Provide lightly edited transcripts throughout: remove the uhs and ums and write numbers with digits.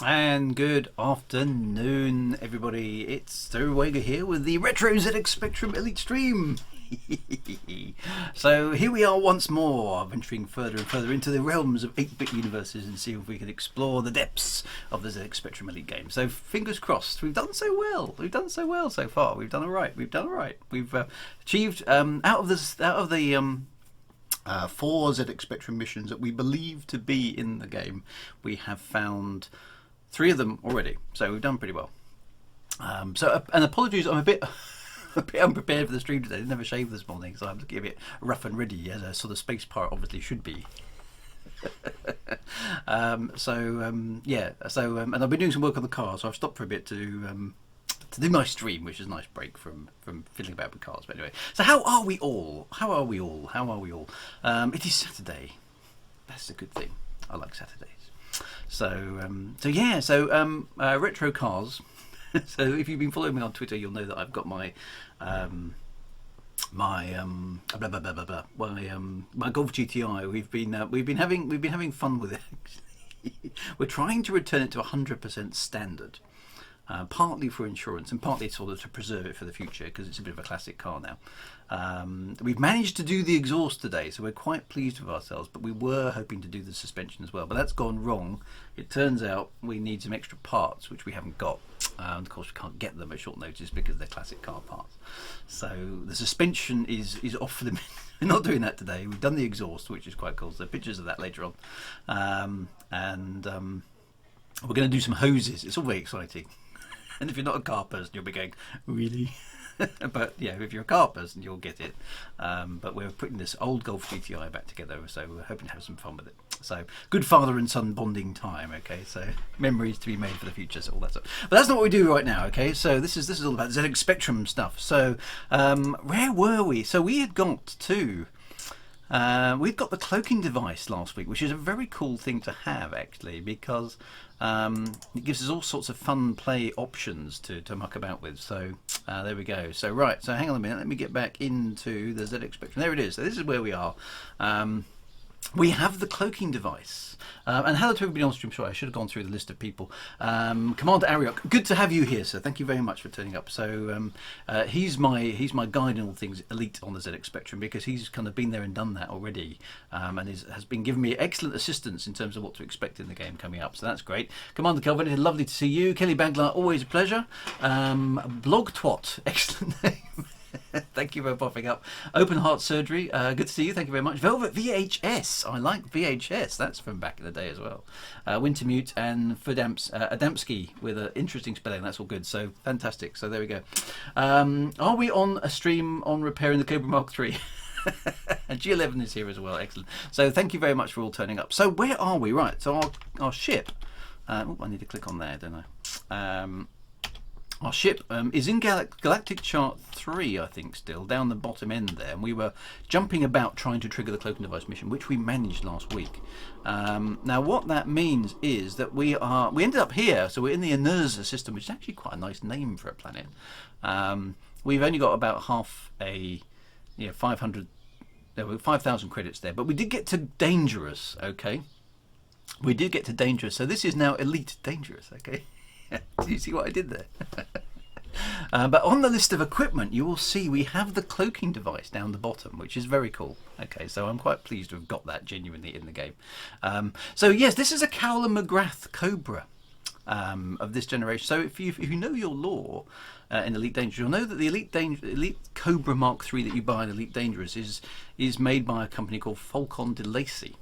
And good afternoon, everybody. It's Wega here with the Retro ZX Spectrum Elite Stream. So here we are once more, venturing further and further into the realms of 8-bit universes and see if we can explore the depths of the ZX Spectrum Elite game. So fingers crossed. We've done so well. We've done so well so far. We've done all right. We've achieved out of the 4 ZX Spectrum missions that we believe to be in the game. We have found 3 of them already, so we've done pretty well. And apologies, I'm a bit unprepared for the stream today. I didn't have a shave this morning, so I'm looking a bit rough and ready, as a sort of space pirate obviously should be. And I've been doing some work on the car, so I've stopped for a bit to do my stream, which is a nice break from fiddling about with cars. But anyway, so how are we all? It is Saturday. That's a good thing. I like Saturdays. Retro cars. So if you've been following me on Twitter, you'll know that I've got my my Golf GTI. We've been having fun with it. We're trying to return it to 100% standard. Partly for insurance and partly sort of to preserve it for the future because it's a bit of a classic car now. We've managed to do the exhaust today, so we're quite pleased with ourselves, but we were hoping to do the suspension as well, but that's gone wrong. It turns out we need some extra parts which we haven't got, and of course we can't get them at short notice because they're classic car parts. So the suspension is off for the minute. We're not doing that today. We've done the exhaust, which is quite cool, so pictures of that later on. We're going to do some hoses. It's all very exciting. And if you're not a car person, you'll be going, really? But yeah, if you're a car person, you'll get it. But we're putting this old Golf GTI back together, so we're hoping to have some fun with it. So good father and son bonding time, okay? So memories to be made for the future, so all that stuff. But that's not what we do right now, okay? So this is all about ZX Spectrum stuff. So where were we? So we had got to... we'd got the cloaking device last week, which is a very cool thing to have, actually, because it gives us all sorts of fun play options to muck about with. So there we go. So right, so hang on a minute, let me get back into the ZX Spectrum. There it is. So this is where we are. We have the cloaking device. And hello to everybody on stream. Sorry, I should have gone through the list of people. Commander Ariok, good to have you here, sir. Thank you very much for turning up. So he's my guide in all things elite on the ZX Spectrum because he's kind of been there and done that already, and has been giving me excellent assistance in terms of what to expect in the game coming up. So that's great. Commander Kelvin, lovely to see you. Kelly Bagler, always a pleasure. Blog Twat, excellent name. Thank you for popping up. Open Heart Surgery, good to see you. Thank you very much. Velvet VHS, I like VHS. That's from back in the day as well. Wintermute and Adamski with an interesting spelling. That's all good. So fantastic. So there we go. Are we on a stream on repairing the Cobra Mark III? And G11 is here as well. Excellent. So thank you very much for all turning up. So where are we? Right. So our ship. I need to click on there, don't I? Our ship is in Galactic Chart 3, I think, still, down the bottom end there. And we were jumping about trying to trigger the cloaking device mission, which we managed last week. Now, what that means is that we ended up here, so we're in the Inerza system, which is actually quite a nice name for a planet. We've only got about half 5,000 credits there. But we did get to Dangerous, okay? We did get to Dangerous. So this is now Elite Dangerous, okay? Do you see what I did there? But on the list of equipment, you will see we have the cloaking device down the bottom, which is very cool. Okay, so I'm quite pleased to have got that genuinely in the game. So yes, this is a Cowler McGrath Cobra of this generation. So if you know your lore in Elite Dangerous, you'll know that the Elite Cobra Mark III that you buy in Elite Dangerous is made by a company called Falcon de Lacy.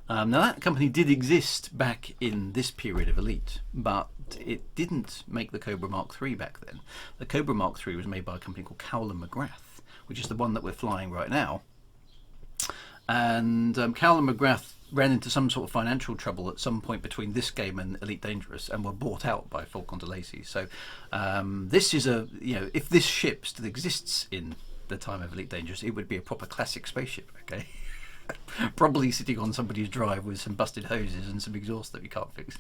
Now that company did exist back in this period of Elite, but it didn't make the Cobra Mark III back then. The Cobra Mark III was made by a company called Cowler McGrath, which is the one that we're flying right now. And Cowler McGrath ran into some sort of financial trouble at some point between this game and Elite Dangerous, and were bought out by Falcon de Lacy. So this is if this ship still exists in the time of Elite Dangerous, it would be a proper classic spaceship, okay? Probably sitting on somebody's drive with some busted hoses and some exhaust that we can't fix.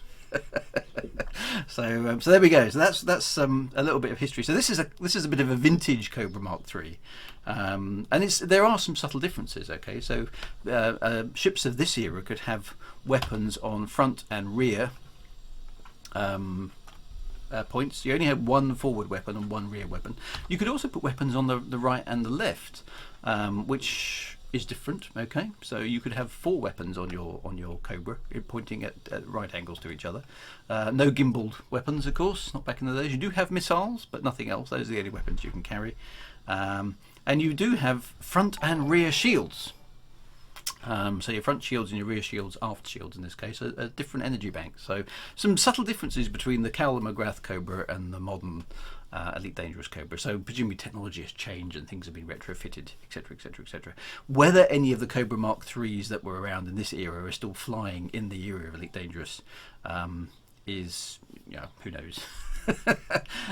So there we go. So that's a little bit of history. So this is a bit of a vintage Cobra Mark III, and there are some subtle differences. Okay, so ships of this era could have weapons on front and rear points. You only have one forward weapon and one rear weapon. You could also put weapons on the right and the left, which is different. Okay, so you could have 4 weapons on your Cobra, pointing at right angles to each other. No gimbaled weapons, of course, not back in the days. You do have missiles, but nothing else. Those are the only weapons you can carry. And you do have front and rear shields. So your front shields and your rear shields, aft shields in this case, are different energy banks. So some subtle differences between the Cal McGrath Cobra and the modern Elite Dangerous Cobra. So presumably technology has changed and things have been retrofitted, etc, etc, etc. Whether any of the Cobra Mark IIIs that were around in this era are still flying in the era of Elite Dangerous is, who knows.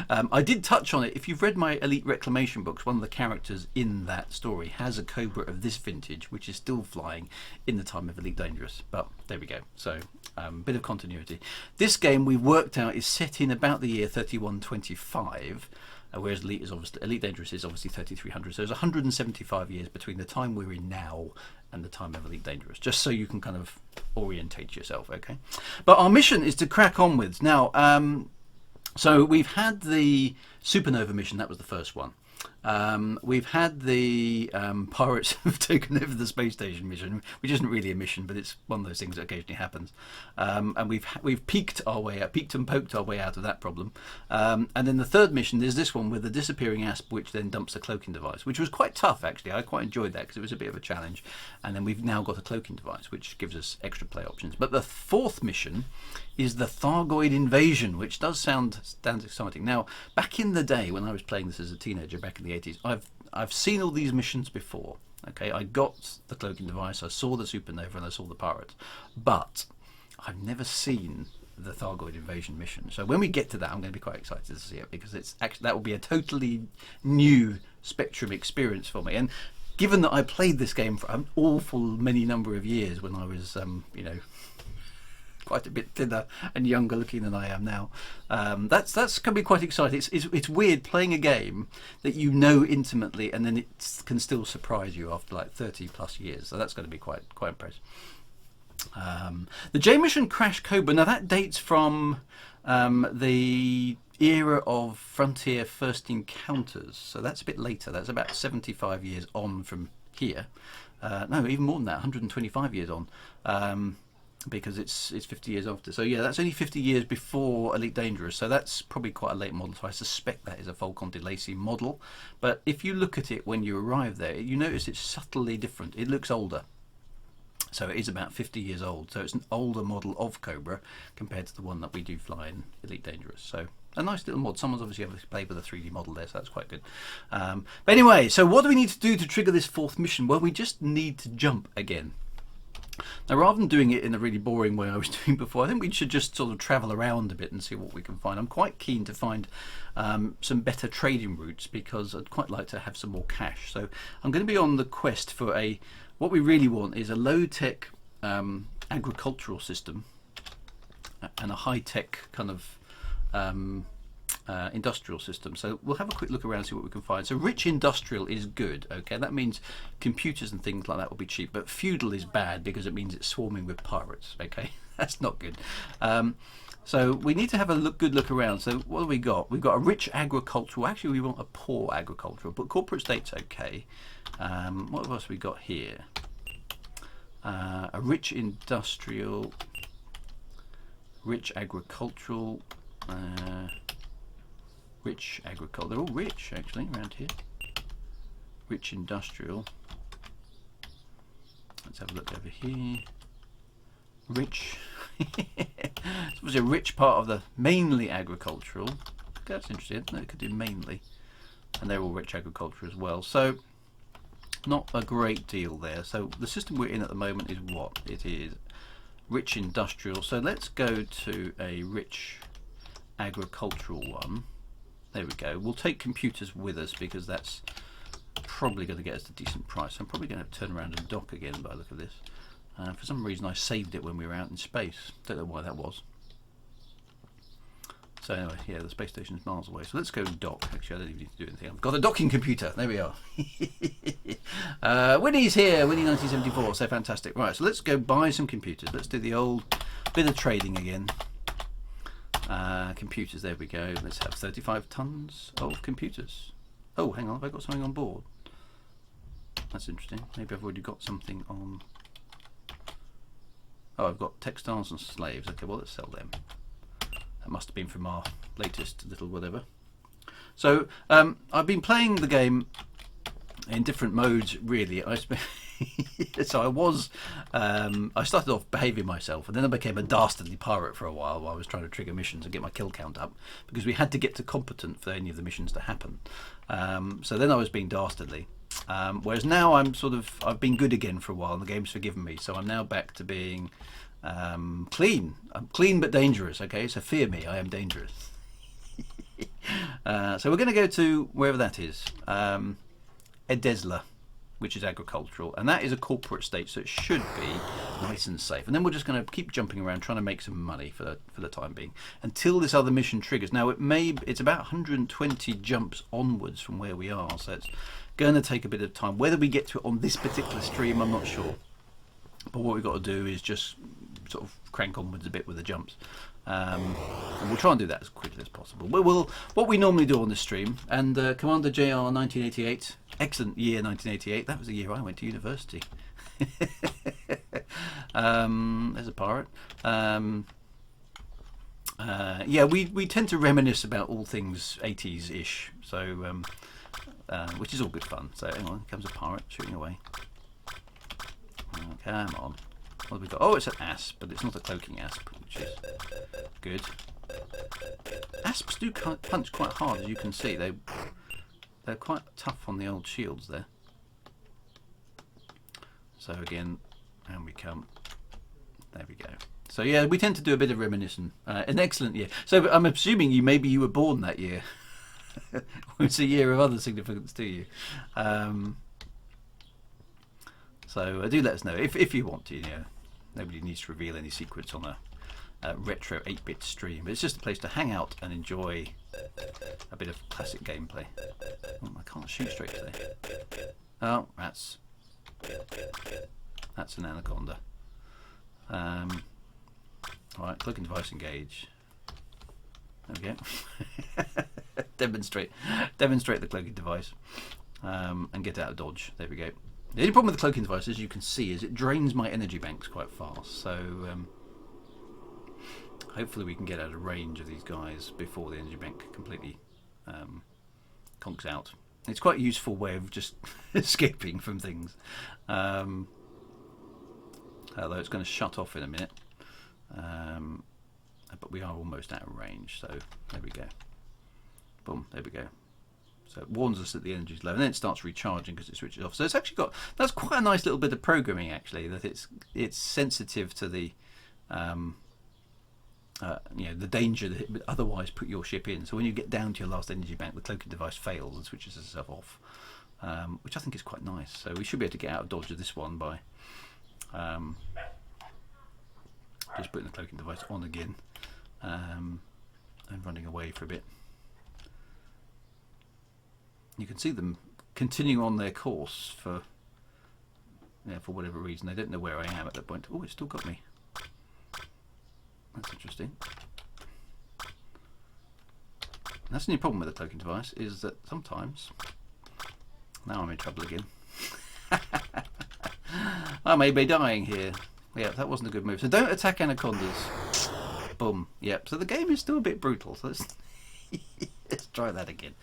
I did touch on it. If you've read my Elite Reclamation books, one of the characters in that story has a Cobra of this vintage, which is still flying in the time of Elite Dangerous. But there we go. So bit of continuity. This game we've worked out is set in about the year 3125, whereas Elite Dangerous is obviously 3300. So there's 175 years between the time we're in now and the time of Elite Dangerous, just so you can kind of orientate yourself. Okay, but our mission is to crack on with now. So we've had the Supernova mission, that was the first one. We've had the Pirates have taken over the space station mission, which isn't really a mission, but it's one of those things that occasionally happens. And we've peeked and poked our way out of that problem. And then the third mission, there's this one with the disappearing asp, which then dumps a cloaking device, which was quite tough actually. I quite enjoyed that because it was a bit of a challenge. And then we've now got a cloaking device, which gives us extra play options. But the fourth mission is the Thargoid invasion, which does sound exciting. Now, back in the day when I was playing this as a teenager, back in the 80s, I've seen all these missions before. Okay, I got the cloaking device, I saw the Supernova, and I saw the Pirates, but I've never seen the Thargoid invasion mission. So when we get to that, I'm going to be quite excited to see it, because it's actually, that will be a totally new Spectrum experience for me. And given that I played this game for an awful many number of years when I was, quite a bit thinner and younger looking than I am now, that's going to be quite exciting. It's weird playing a game that you know intimately and then it can still surprise you after like 30 plus years. So that's going to be quite impressive. The J Mission Crash Cobra, now that dates from the era of Frontier First Encounters, so that's a bit later. That's about 75 years on from here. No, even more than that, 125 years on. Because it's 50 years after. So yeah, that's only 50 years before Elite Dangerous, so that's probably quite a late model. So I suspect that is a Falcon de Lacy model. But if you look at it when you arrive there, you notice it's subtly different. It looks older. So it is about 50 years old. So it's an older model of Cobra compared to the one that we do fly in Elite Dangerous. So a nice little mod. Someone's obviously played with a 3D model there, so that's quite good. But anyway, so what do we need to do to trigger this fourth mission? Well, we just need to jump again. Now, rather than doing it in a really boring way I was doing before, I think we should just sort of travel around a bit and see what we can find. I'm quite keen to find some better trading routes, because I'd quite like to have some more cash. So I'm going to be on the quest for what we really want is a low-tech agricultural system and a high-tech kind of industrial system. So we'll have a quick look around, see what we can find. So rich industrial is good. Okay, that means computers and things like that will be cheap, but feudal is bad because it means it's swarming with pirates. Okay, that's not good. So we need to have a good look around. So what have we got? We've got a rich agricultural. Actually, we want a poor agricultural, but corporate state's okay. What else have we got here? A rich industrial, rich agricultural, rich agriculture. They're all rich actually around here. Rich industrial. Let's have a look over here. Rich. It was a rich part of the mainly agricultural. That's interesting. No, it could do mainly, and they're all rich agriculture as well. So not a great deal there. So the system we're in at the moment is what? It is rich industrial. So let's go to a rich agricultural one. There we go. We'll take computers with us because that's probably going to get us a decent price. I'm probably going to turn around and dock again by the look of this. For some reason I saved it when we were out in space. Don't know why that was. So anyway, yeah, the space station is miles away. So let's go dock. Actually, I don't even need to do anything. I've got a docking computer. There we are. Winnie's here. Winnie 1974. So fantastic. Right, so let's go buy some computers. Let's do the old bit of trading again. Computers, there we go. Let's have 35 tons of computers. Oh, hang on, have I got something on board? That's interesting. Maybe I've already got something on. Oh, I've got textiles and slaves. Okay, well, let's sell them. That must have been from our latest little whatever. So I've been playing the game in different modes, really. So I started off behaving myself, and then I became a dastardly pirate for a while I was trying to trigger missions and get my kill count up, because we had to get to competent for any of the missions to happen. So then I was being dastardly, whereas now I've been good again for a while, and the game's forgiven me, so I'm now back to being clean. I'm clean but dangerous. Okay, so fear me, I am dangerous. So we're going to go to wherever that is, Edesla, which is agricultural, and that is a corporate state, so it should be nice and safe. And then we're just going to keep jumping around trying to make some money for the time being until this other mission triggers. Now it's about 120 jumps onwards from where we are, so it's going to take a bit of time. Whether we get to it on this particular stream, I'm not sure, but what we've got to do is just sort of crank onwards a bit with the jumps. And we'll try and do that as quickly as possible. What we normally do on this stream, and Commander JR 1988, excellent year 1988. That was the year I went to university. There's a pirate. Yeah, we tend to reminisce about all things 80s-ish, so which is all good fun. So hang on, here comes a pirate shooting away. Oh, come on. What have we got? Oh, it's an asp, but it's not a cloaking asp, which is good. Asps do punch quite hard, as you can see. They're quite tough on the old shields there. So again, and we come. There we go. So yeah, we tend to do a bit of reminiscing. An excellent year. So I'm assuming maybe you were born that year. It's a year of other significance to you. So do let us know if you want to. You know, nobody needs to reveal any secrets on a retro 8-bit stream. But it's just a place to hang out and enjoy a bit of classic gameplay. Oh, I can't shoot straight today. Oh, that's an anaconda. All right, cloaking device engage. There we go. demonstrate the cloaking device, and get out of dodge. There we go. The only problem with the cloaking device, as you can see, is it drains my energy banks quite fast. So hopefully we can get out of range of these guys before the energy bank completely conks out. It's quite a useful way of just escaping from things. Although it's going to shut off in a minute. But we are almost out of range, so there we go. Boom, there we go. So it warns us that the energy is low, and then it starts recharging because it switches off. So it's actually that's quite a nice little bit of programming, actually, that it's sensitive to the the danger that it would otherwise put your ship in. So when you get down to your last energy bank, the cloaking device fails and switches itself off, which I think is quite nice. So we should be able to get out of dodge of this one by just putting the cloaking device on again, and running away for a bit. You can see them continuing on their course for whatever reason. They don't know where I am at that point. Oh, it's still got me. That's interesting. And that's the only problem with the cloaking device, is that sometimes, now I'm in trouble again. I may be dying here. Yeah, that wasn't a good move. So don't attack anacondas. Boom. Yep. So the game is still a bit brutal. So let's try that again.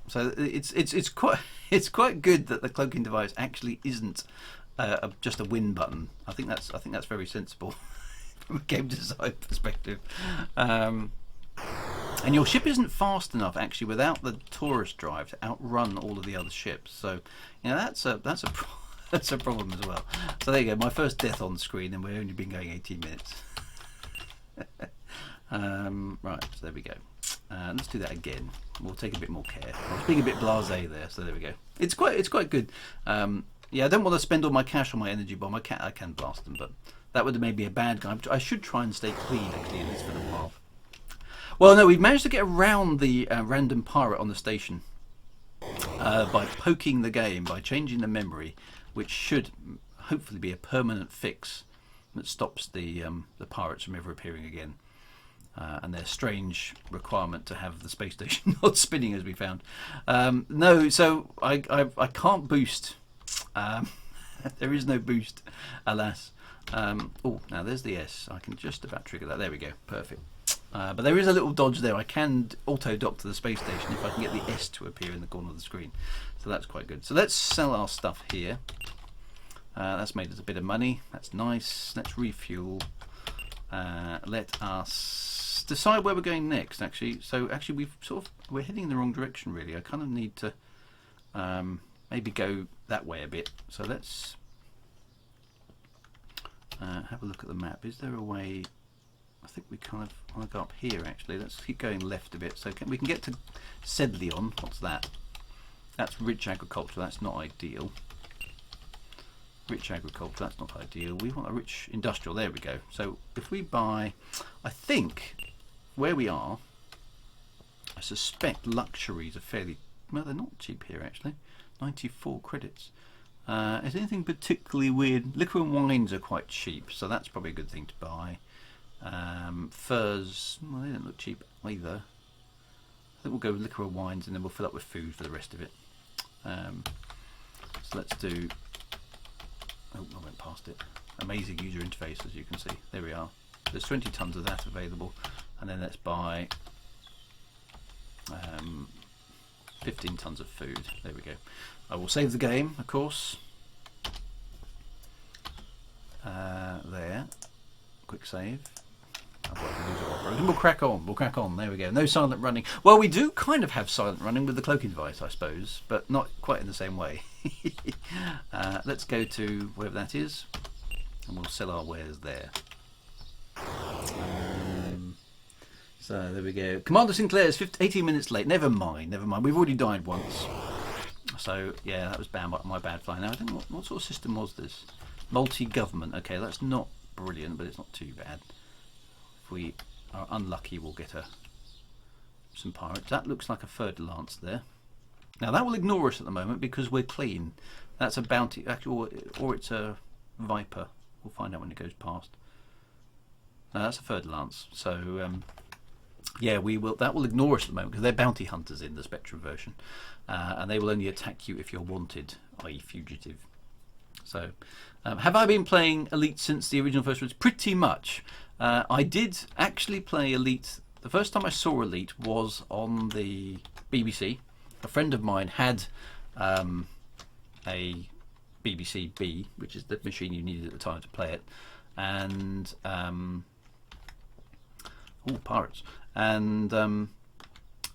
So it's quite good that the cloaking device actually isn't just a win button. I think that's very sensible from a game design perspective. And your ship isn't fast enough actually without the tourist drive to outrun all of the other ships. So that's a problem as well. So there you go. My first death on screen, and we've only been going 18 minutes. Right, so there we go. Let's do that again. We'll take a bit more care. I was being a bit blasé there, so there we go. It's quite good. Yeah, I don't want to spend all my cash on my energy bomb. I can blast them, but that would have made me a bad guy. I should try and stay clean, actually, at least for a while. Well, no, we've managed to get around the random pirate on the station by poking the game, by changing the memory, which should hopefully be a permanent fix that stops the pirates from ever appearing again. And their strange requirement to have the space station not spinning, as we found. No, so I can't boost. There is no boost, alas. Oh, now there's the S. I can just about trigger that. There we go. Perfect. But there is a little dodge there. I can auto-dock to the space station if I can get the S to appear in the corner of the screen. So that's quite good. So let's sell our stuff here. That's made us a bit of money. That's nice. Let's refuel. Let us decide where we're going next, actually. So actually we're heading in the wrong direction, really. I kind of need to maybe go that way a bit. So let's have a look at the map. Is there a way? I think we kind of want to go up here, actually. Let's keep going left a bit. So we can get to Sedleon. What's that? That's rich agriculture. That's not ideal. Rich agriculture. That's not ideal. We want a rich industrial. There we go. So if we buy, I think where we are, I suspect luxuries are fairly, well, they're not cheap here, actually. 94 credits. Is anything particularly weird? Liquor and wines are quite cheap, so that's probably a good thing to buy. Furs, well, they don't look cheap either. I think we'll go with liquor and wines, and then we'll fill up with food for the rest of it. So let's do. Oh, I went past it. Amazing user interface, as you can see. There we are. There's 20 tons of that available, and then let's buy 15 tons of food. There we go. I will save the game, of course. There. Quick save. We'll crack on. We'll crack on. There we go. No silent running. Well, we do kind of have silent running with the cloaking device, I suppose, but not quite in the same way. Let's go to wherever that is, and we'll sell our wares there. So there we go. Commander Sinclair's 18 minutes late. Never mind. Never mind. We've already died once. So yeah, that was bad. My bad flying. Now I don't know what sort of system was this. Multi-government. Okay, that's not brilliant, but it's not too bad. If we are unlucky, we'll get some pirates. That looks like a third lance there. Now that will ignore us at the moment because we're clean. That's a bounty, actually, or it's a viper. We'll find out when it goes past. No, that's a third lance. So yeah, we will. That will ignore us at the moment because they're bounty hunters in the Spectrum version, and they will only attack you if you're wanted, i.e., fugitive. So, have I been playing Elite since the original first release? Pretty much. I did actually play Elite. The first time I saw Elite was on the BBC. A friend of mine had a BBC B, which is the machine you needed at the time to play it, and pirates. And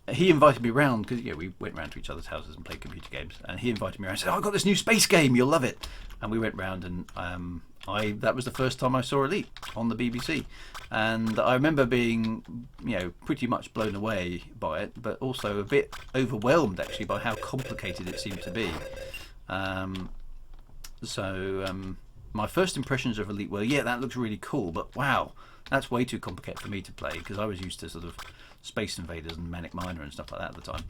he invited me round because we went round to each other's houses and played computer games. And he invited me around and said, "Oh, I've got this new space game. You'll love it." And we went round, and that was the first time I saw Elite on the BBC. And I remember being, pretty much blown away by it, but also a bit overwhelmed actually by how complicated it seemed to be. My first impressions of Elite were, yeah, that looks really cool, but wow, that's way too complicated for me to play because I was used to sort of Space Invaders and Manic Miner and stuff like that at the time.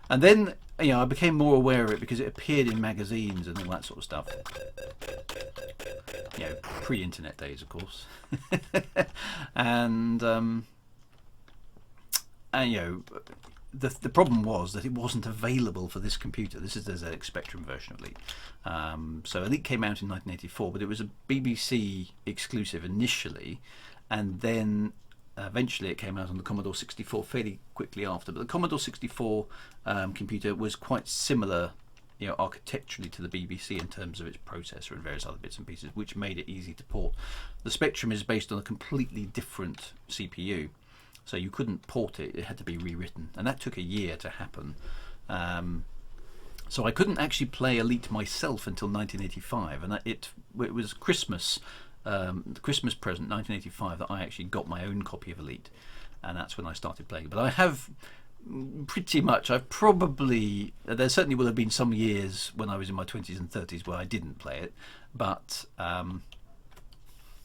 And then I became more aware of it because it appeared in magazines and all that sort of stuff. Pre-internet days, of course. and the problem was that it wasn't available for this computer. This is the ZX Spectrum version of Elite. So Elite came out in 1984, but it was a BBC exclusive initially, and then eventually it came out on the Commodore 64 fairly quickly after. But the Commodore 64 computer was quite similar, architecturally to the BBC in terms of its processor and various other bits and pieces, which made it easy to port. The Spectrum is based on a completely different CPU. So you couldn't port it, it had to be rewritten. And that took a year to happen. So I couldn't actually play Elite myself until 1985. And it was Christmas, the Christmas present, 1985, that I actually got my own copy of Elite. And that's when I started playing. But I have pretty much, there certainly will have been some years when I was in my 20s and 30s where I didn't play it. But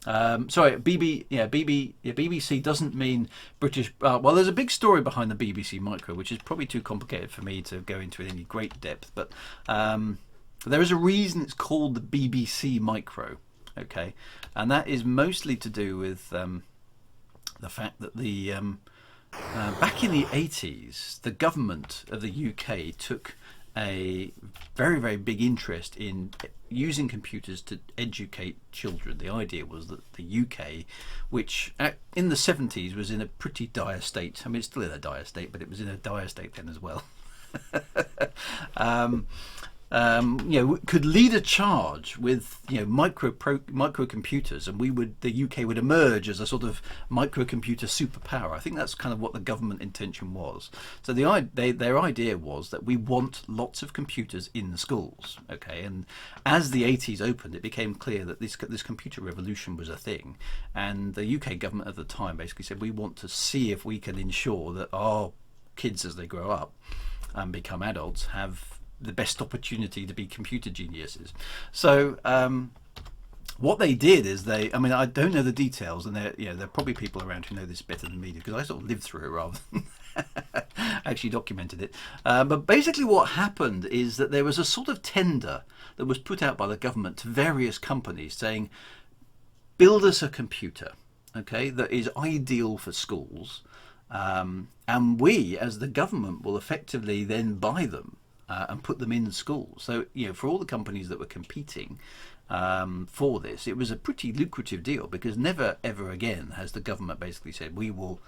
BBC doesn't mean British. Well, there's a big story behind the BBC Micro, which is probably too complicated for me to go into in any great depth. But there is a reason it's called the BBC Micro. Okay, and that is mostly to do with the fact that the back in the 80s, the government of the UK took a very, very big interest in using computers to educate children. The idea was that the UK, which in the 70s was in a pretty dire state, I mean, it's still in a dire state, but it was in a dire state then as well. Could lead a charge with microcomputers, and the UK would emerge as a sort of microcomputer superpower. I think that's kind of what the government intention was. So their idea was that we want lots of computers in the schools. Okay, and as the 80s opened, it became clear that this computer revolution was a thing, and the UK government at the time basically said, we want to see if we can ensure that our kids, as they grow up and become adults, have the best opportunity to be computer geniuses. So what they did is I mean, I don't know the details, and there are probably people around who know this better than me, because I sort of lived through it rather than actually documented it. But basically what happened is that there was a sort of tender that was put out by the government to various companies saying, build us a computer, okay, that is ideal for schools, and we as the government will effectively then buy them and put them in schools. So, for all the companies that were competing for this, it was a pretty lucrative deal, because never ever again has the government basically said, we will,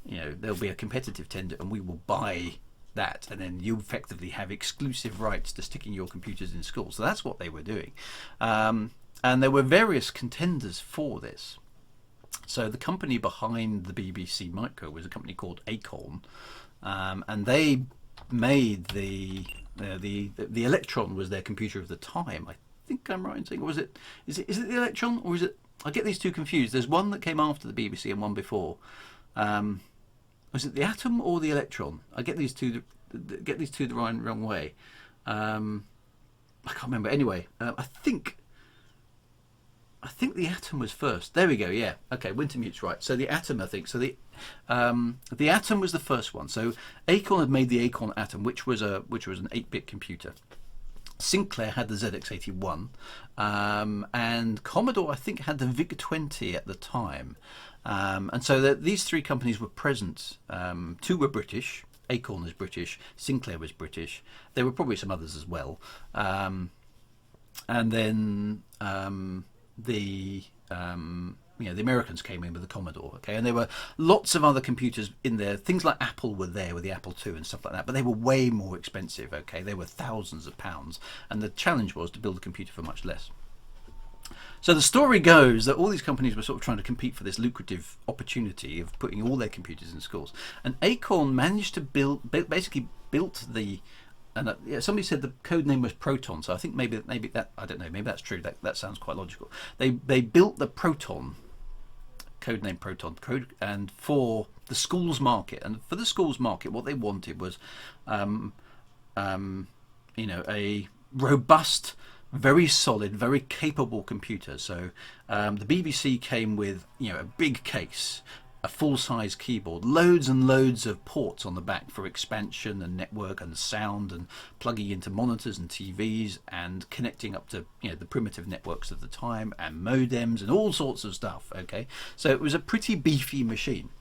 there'll be a competitive tender and we will buy that, and then you effectively have exclusive rights to sticking your computers in schools. So that's what they were doing. And there were various contenders for this. So the company behind the BBC Micro was a company called Acorn, and they made the Electron was their computer of the time. I think I'm right in saying, or is it the Electron, or is it? I get these two confused. There's one that came after the BBC and one before. Was it the Atom or the Electron? I get these two the wrong way. I can't remember. Anyway, I think the Atom was first. There we go. Yeah. Okay. Wintermute's right. So the Atom, I think. So the Atom was the first one. So Acorn had made the Acorn Atom, which was an 8-bit computer. Sinclair had the ZX81, and Commodore, I think, had the VIC-20 at the time. And so these three companies were present. Two were British. Acorn is British. Sinclair was British. There were probably some others as well. And then the Americans came in with the Commodore, okay, and there were lots of other computers in there. Things like Apple were there with the Apple II and stuff like that, but they were way more expensive, okay. They were thousands of pounds, and the challenge was to build a computer for much less. So the story goes that all these companies were sort of trying to compete for this lucrative opportunity of putting all their computers in schools, and Acorn managed to built the. And somebody said the code name was Proton, so I think maybe that, I don't know, maybe that's true. That sounds quite logical. They built the Proton, code name Proton, and for the schools market. And for the schools market, what they wanted was, a robust, very solid, very capable computer. So the BBC came with a big case, a full-size keyboard, loads and loads of ports on the back for expansion and network and sound, and plugging into monitors and TVs and connecting up to the primitive networks of the time, and modems and all sorts of stuff. Okay, so it was a pretty beefy machine,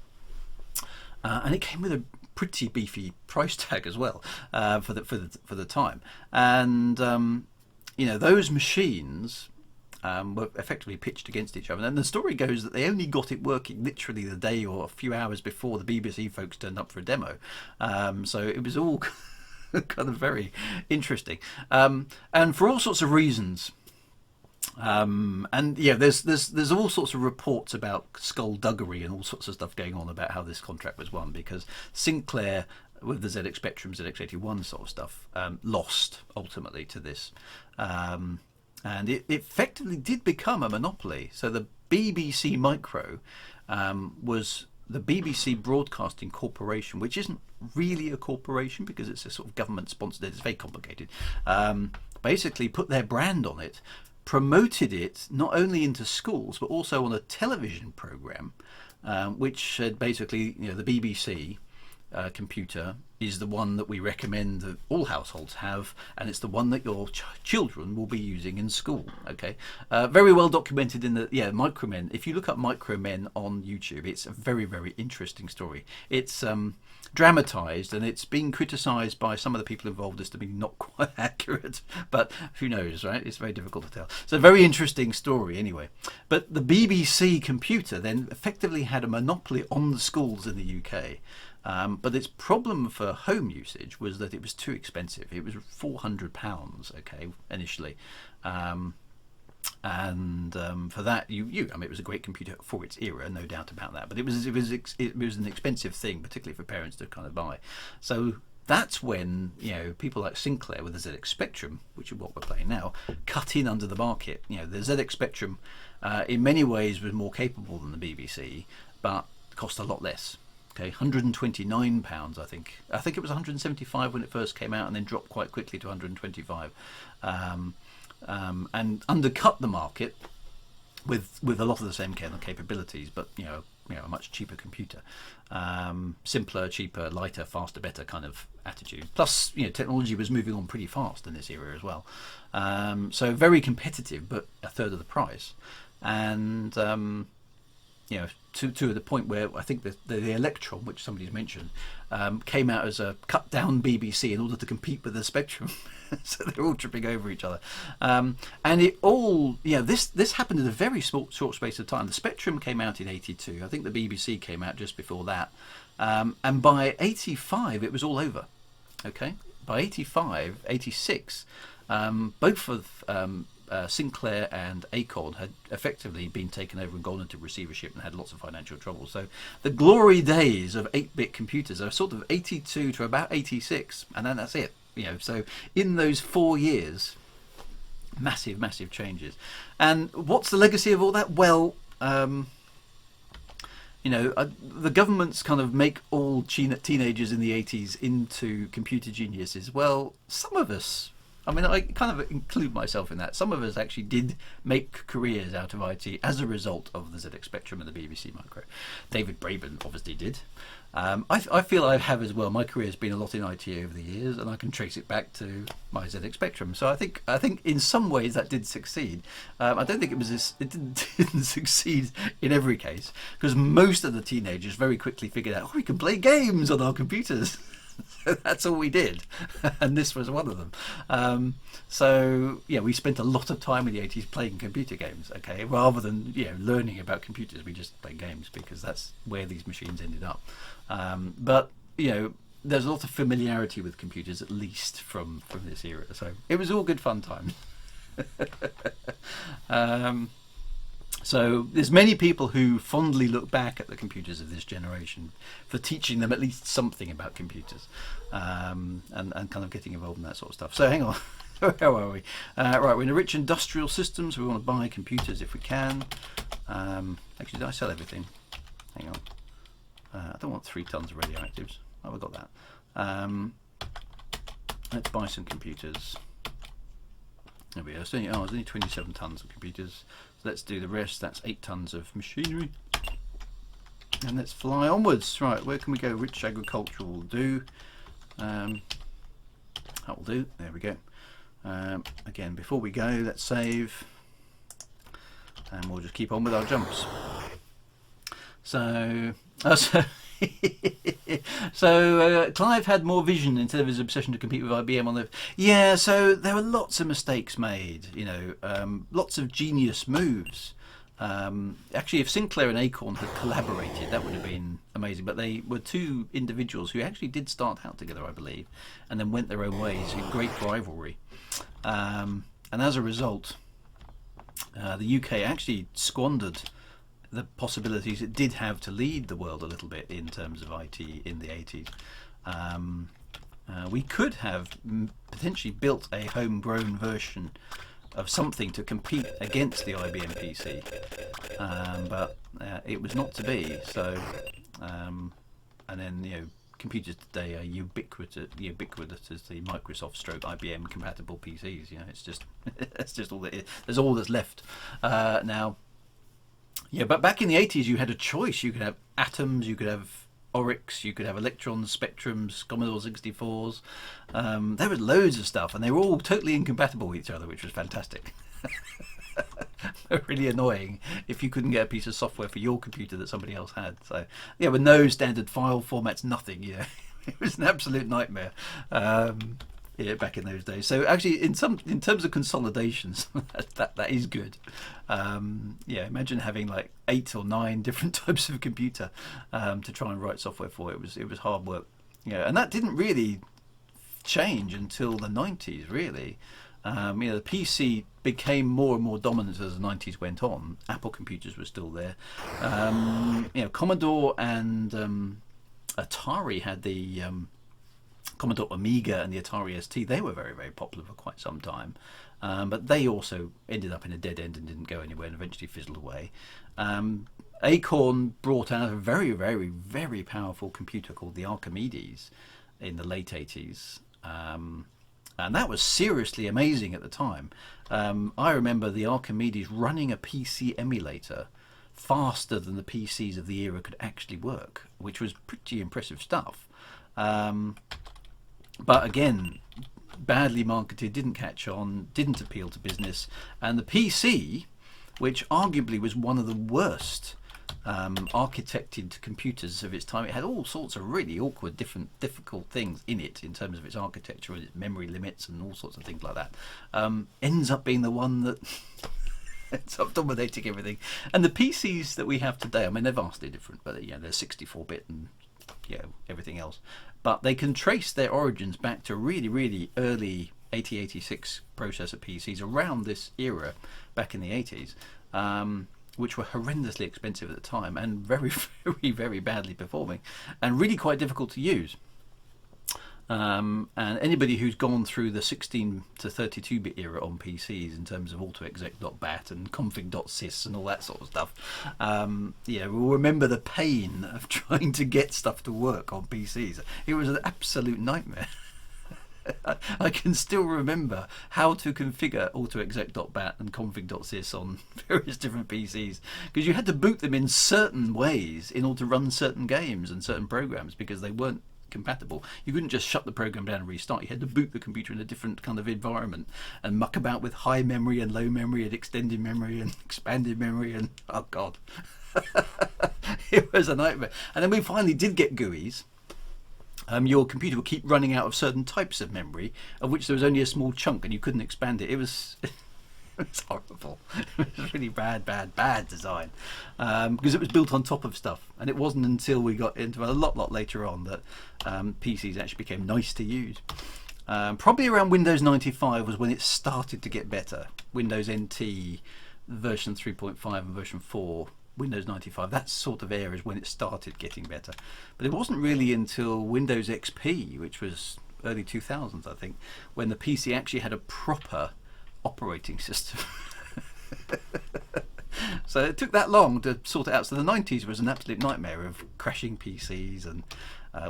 and it came with a pretty beefy price tag as well for the time. And those machines were effectively pitched against each other. And the story goes that they only got it working literally the day or a few hours before the BBC folks turned up for a demo. So it was all kind of very interesting. And for all sorts of reasons, there's all sorts of reports about skullduggery and all sorts of stuff going on about how this contract was won, because Sinclair, with the ZX Spectrum, ZX81 sort of stuff, lost ultimately to this. And it effectively did become a monopoly. So the BBC Micro was the BBC Broadcasting Corporation, which isn't really a corporation because it's a sort of government-sponsored. It's very complicated. Basically put their brand on it, promoted it not only into schools but also on a television programme, which said basically, the BBC computer is the one that we recommend that all households have, and it's the one that your children will be using in school. Okay, very well documented in the Micromen. If you look up Micromen on YouTube, it's a very, very interesting story. It's dramatized, and it's been criticized by some of the people involved as to be not quite accurate, but who knows, right? It's very difficult to tell. It's a very interesting story anyway. But the BBC computer then effectively had a monopoly on the schools in the UK. But its problem for home usage was that it was too expensive. It was £400, okay, initially. For that, I mean, it was a great computer for its era, no doubt about that. But it was an expensive thing, particularly for parents to kind of buy. So that's when people like Sinclair with the ZX Spectrum, which is what we're playing now, cut in under the market. The ZX Spectrum, in many ways, was more capable than the BBC, but cost a lot less. Okay, £129, I think. I think it was 175 when it first came out, and then dropped quite quickly to 125. And undercut the market with a lot of the same kind of capabilities, but a much cheaper computer, simpler, cheaper, lighter, faster, better kind of attitude. Plus, technology was moving on pretty fast in this era as well, so very competitive, but a third of the price, and to the point where I think the Electron, which somebody's mentioned, came out as a cut down BBC in order to compete with the Spectrum. So they're all tripping over each other, and it all this happened in a very short space of time. The Spectrum came out in '82. I think the BBC came out just before that, and by '85 it was all over. Okay, by '86, both of Sinclair and Acorn had effectively been taken over and gone into receivership and had lots of financial trouble. So the glory days of 8-bit computers are sort of 82 to about 86, and then that's it. So in those 4 years, massive changes. And what's the legacy of all that? Well, the governments kind of make all teenagers in the 80s into computer geniuses. Well, some of us, I mean, I kind of include myself in that. Some of us actually did make careers out of IT as a result of the ZX Spectrum and the BBC Micro. David Braben obviously did. I feel I have as well. My career has been a lot in IT over the years, and I can trace it back to my ZX Spectrum. So I think in some ways that did succeed. I don't think it didn't succeed in every case, because most of the teenagers very quickly figured out, we can play games on our computers. So that's all we did, and this was one of them. We spent a lot of time in the 80s playing computer games, okay, rather than learning about computers. We just played games because that's where these machines ended up. But there's a lot of familiarity with computers, at least from this era. So it was all good fun times. So there's many people who fondly look back at the computers of this generation for teaching them at least something about computers, and kind of getting involved in that sort of stuff. So hang on, how are we? Right, we're in a rich industrial system, so we want to buy computers if we can. Actually, did I sell everything? Hang on. I don't want 3 tons of radioactives. Oh, we got that. Let's buy some computers. There we go. It's only 27 tons of computers. So let's do the rest. That's 8 tons of machinery. And let's fly onwards. Right, where can we go? Rich agricultural will do. That will do. There we go. Again, before we go, let's save. And we'll just keep on with our jumps. So Clive had more vision instead of his obsession to compete with IBM on the... Yeah, so there were lots of mistakes made, lots of genius moves. Actually, if Sinclair and Acorn had collaborated, that would have been amazing. But they were 2 individuals who actually did start out together, I believe, and then went their own ways in great rivalry. And as a result, the UK actually squandered the possibilities it did have to lead the world a little bit in terms of IT in the 80s. We could have potentially built a homegrown version of something to compete against the IBM PC, but it was not to be. So, and then computers today are ubiquitous as the Microsoft stroke IBM compatible PCs. It's just that's just all that is. There's all that's left now. Yeah, but back in the 80s, you had a choice. You could have atoms, you could have Oryx, you could have Electrons, Spectrums, Commodore 64s. There was loads of stuff, and they were all totally incompatible with each other, which was fantastic. Really annoying if you couldn't get a piece of software for your computer that somebody else had. So yeah, with no standard file formats, nothing. You know, it was an absolute nightmare. Yeah, back in those days. So actually, in terms of consolidations, that is good. Yeah, imagine having like 8 or 9 different types of computer to try and write software for. It was hard work. Yeah, and that didn't really change until the 90s, really. The PC became more and more dominant as the 90s went on. Apple computers were still there. Commodore and Atari had the Commodore Amiga and the Atari ST. They were very, very popular for quite some time. But they also ended up in a dead end and didn't go anywhere and eventually fizzled away. Acorn brought out a very, very, very powerful computer called the Archimedes in the late 80s. And that was seriously amazing at the time. I remember the Archimedes running a PC emulator faster than the PCs of the era could actually work, which was pretty impressive stuff. But again, badly marketed, didn't catch on, didn't appeal to business. And the PC, which arguably was one of the worst architected computers of its time, it had all sorts of really awkward, difficult things in it in terms of its architecture and its memory limits and all sorts of things like that, ends up being the one that ends up dominating everything. And the PCs that we have today, I mean, they're vastly different, but they're 64-bit and everything else, but they can trace their origins back to really, really early 8086 processor PCs around this era back in the 80s, which were horrendously expensive at the time and very, very, very badly performing and really quite difficult to use. And anybody who's gone through the 16 to 32-bit era on PCs in terms of autoexec.bat and config.sys and all that sort of stuff, will remember the pain of trying to get stuff to work on PCs. It was an absolute nightmare. I can still remember how to configure autoexec.bat and config.sys on various different PCs, because you had to boot them in certain ways in order to run certain games and certain programs because they weren't compatible. You couldn't just shut the program down and restart. You had to boot the computer in a different kind of environment and muck about with high memory and low memory and extended memory and expanded memory and oh god. It was a nightmare. And then we finally did get GUIs. Your computer would keep running out of certain types of memory, of which there was only a small chunk, and you couldn't expand it. It was horrible. It was really bad design, because it was built on top of stuff, and it wasn't until we got into a lot later on that PCs actually became nice to use. Probably around Windows 95 was when it started to get better. Windows NT version 3.5 and version 4. Windows 95, that sort of era is when it started getting better. But it wasn't really until Windows XP, which was early 2000s, I think, when the PC actually had a proper operating system. So it took that long to sort it out. So the 90s was an absolute nightmare of crashing PCs and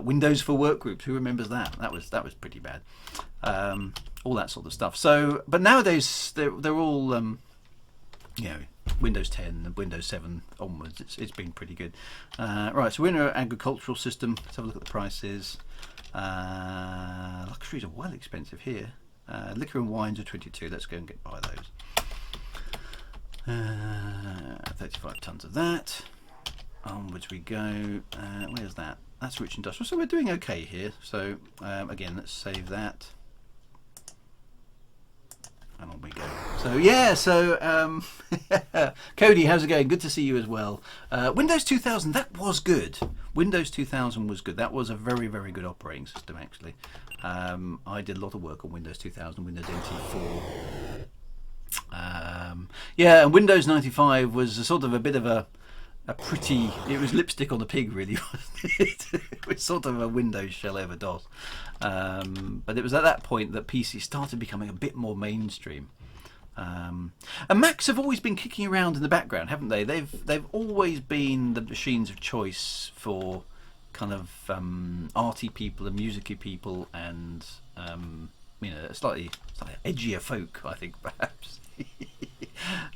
Windows for workgroups. Who remembers that? That was pretty bad. All that sort of stuff. So, but nowadays they're all Windows 10 and Windows 7 onwards, it's been pretty good. Right, so we're in our agricultural system. Let's have a look at the prices. Luxuries are well expensive here. Liquor and wines are 22. Let's go and get by those. 35 tons of that. Onwards we go. Where's that? That's rich industrial. So we're doing okay here. So again, let's save that. And on we go. So yeah, Cody, how's it going? Good to see you as well. Windows 2000, that was good. Windows 2000 was good. That was a very, very good operating system, actually. I did a lot of work on Windows 2000, Windows NT 4. Yeah, and Windows 95 was a sort of a bit of a pretty, it was lipstick on a pig, really, wasn't it? It was sort of a Windows shell over DOS. But it was at that point that PC started becoming a bit more mainstream. And Macs have always been kicking around in the background, haven't they? They've always been the machines of choice for kind of arty people and musicy people and slightly edgier folk, I think, perhaps.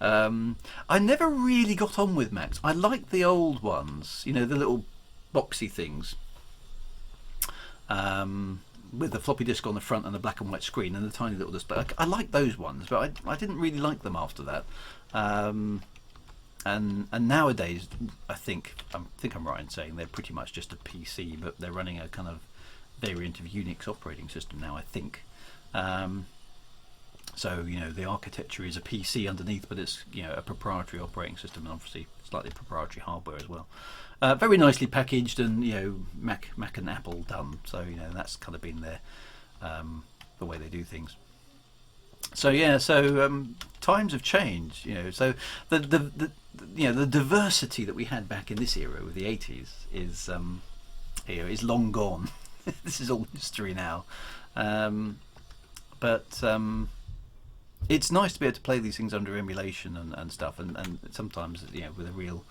I never really got on with Macs. I liked the old ones, the little boxy things. with the floppy disk on the front and the black and white screen and the tiny little display. I like those ones, but I didn't really like them after that. And nowadays, I think I'm right in saying they're pretty much just a PC, but they're running a kind of variant of Unix operating system now, I think. So the architecture is a PC underneath, but it's a proprietary operating system, and obviously slightly proprietary hardware as well. Very nicely packaged, and Mac and Apple done. So that's kind of been their the way they do things. So times have changed. So the diversity that we had back in this era with the 80s is is long gone. This is all history now. But it's nice to be able to play these things under emulation and stuff, and sometimes with a real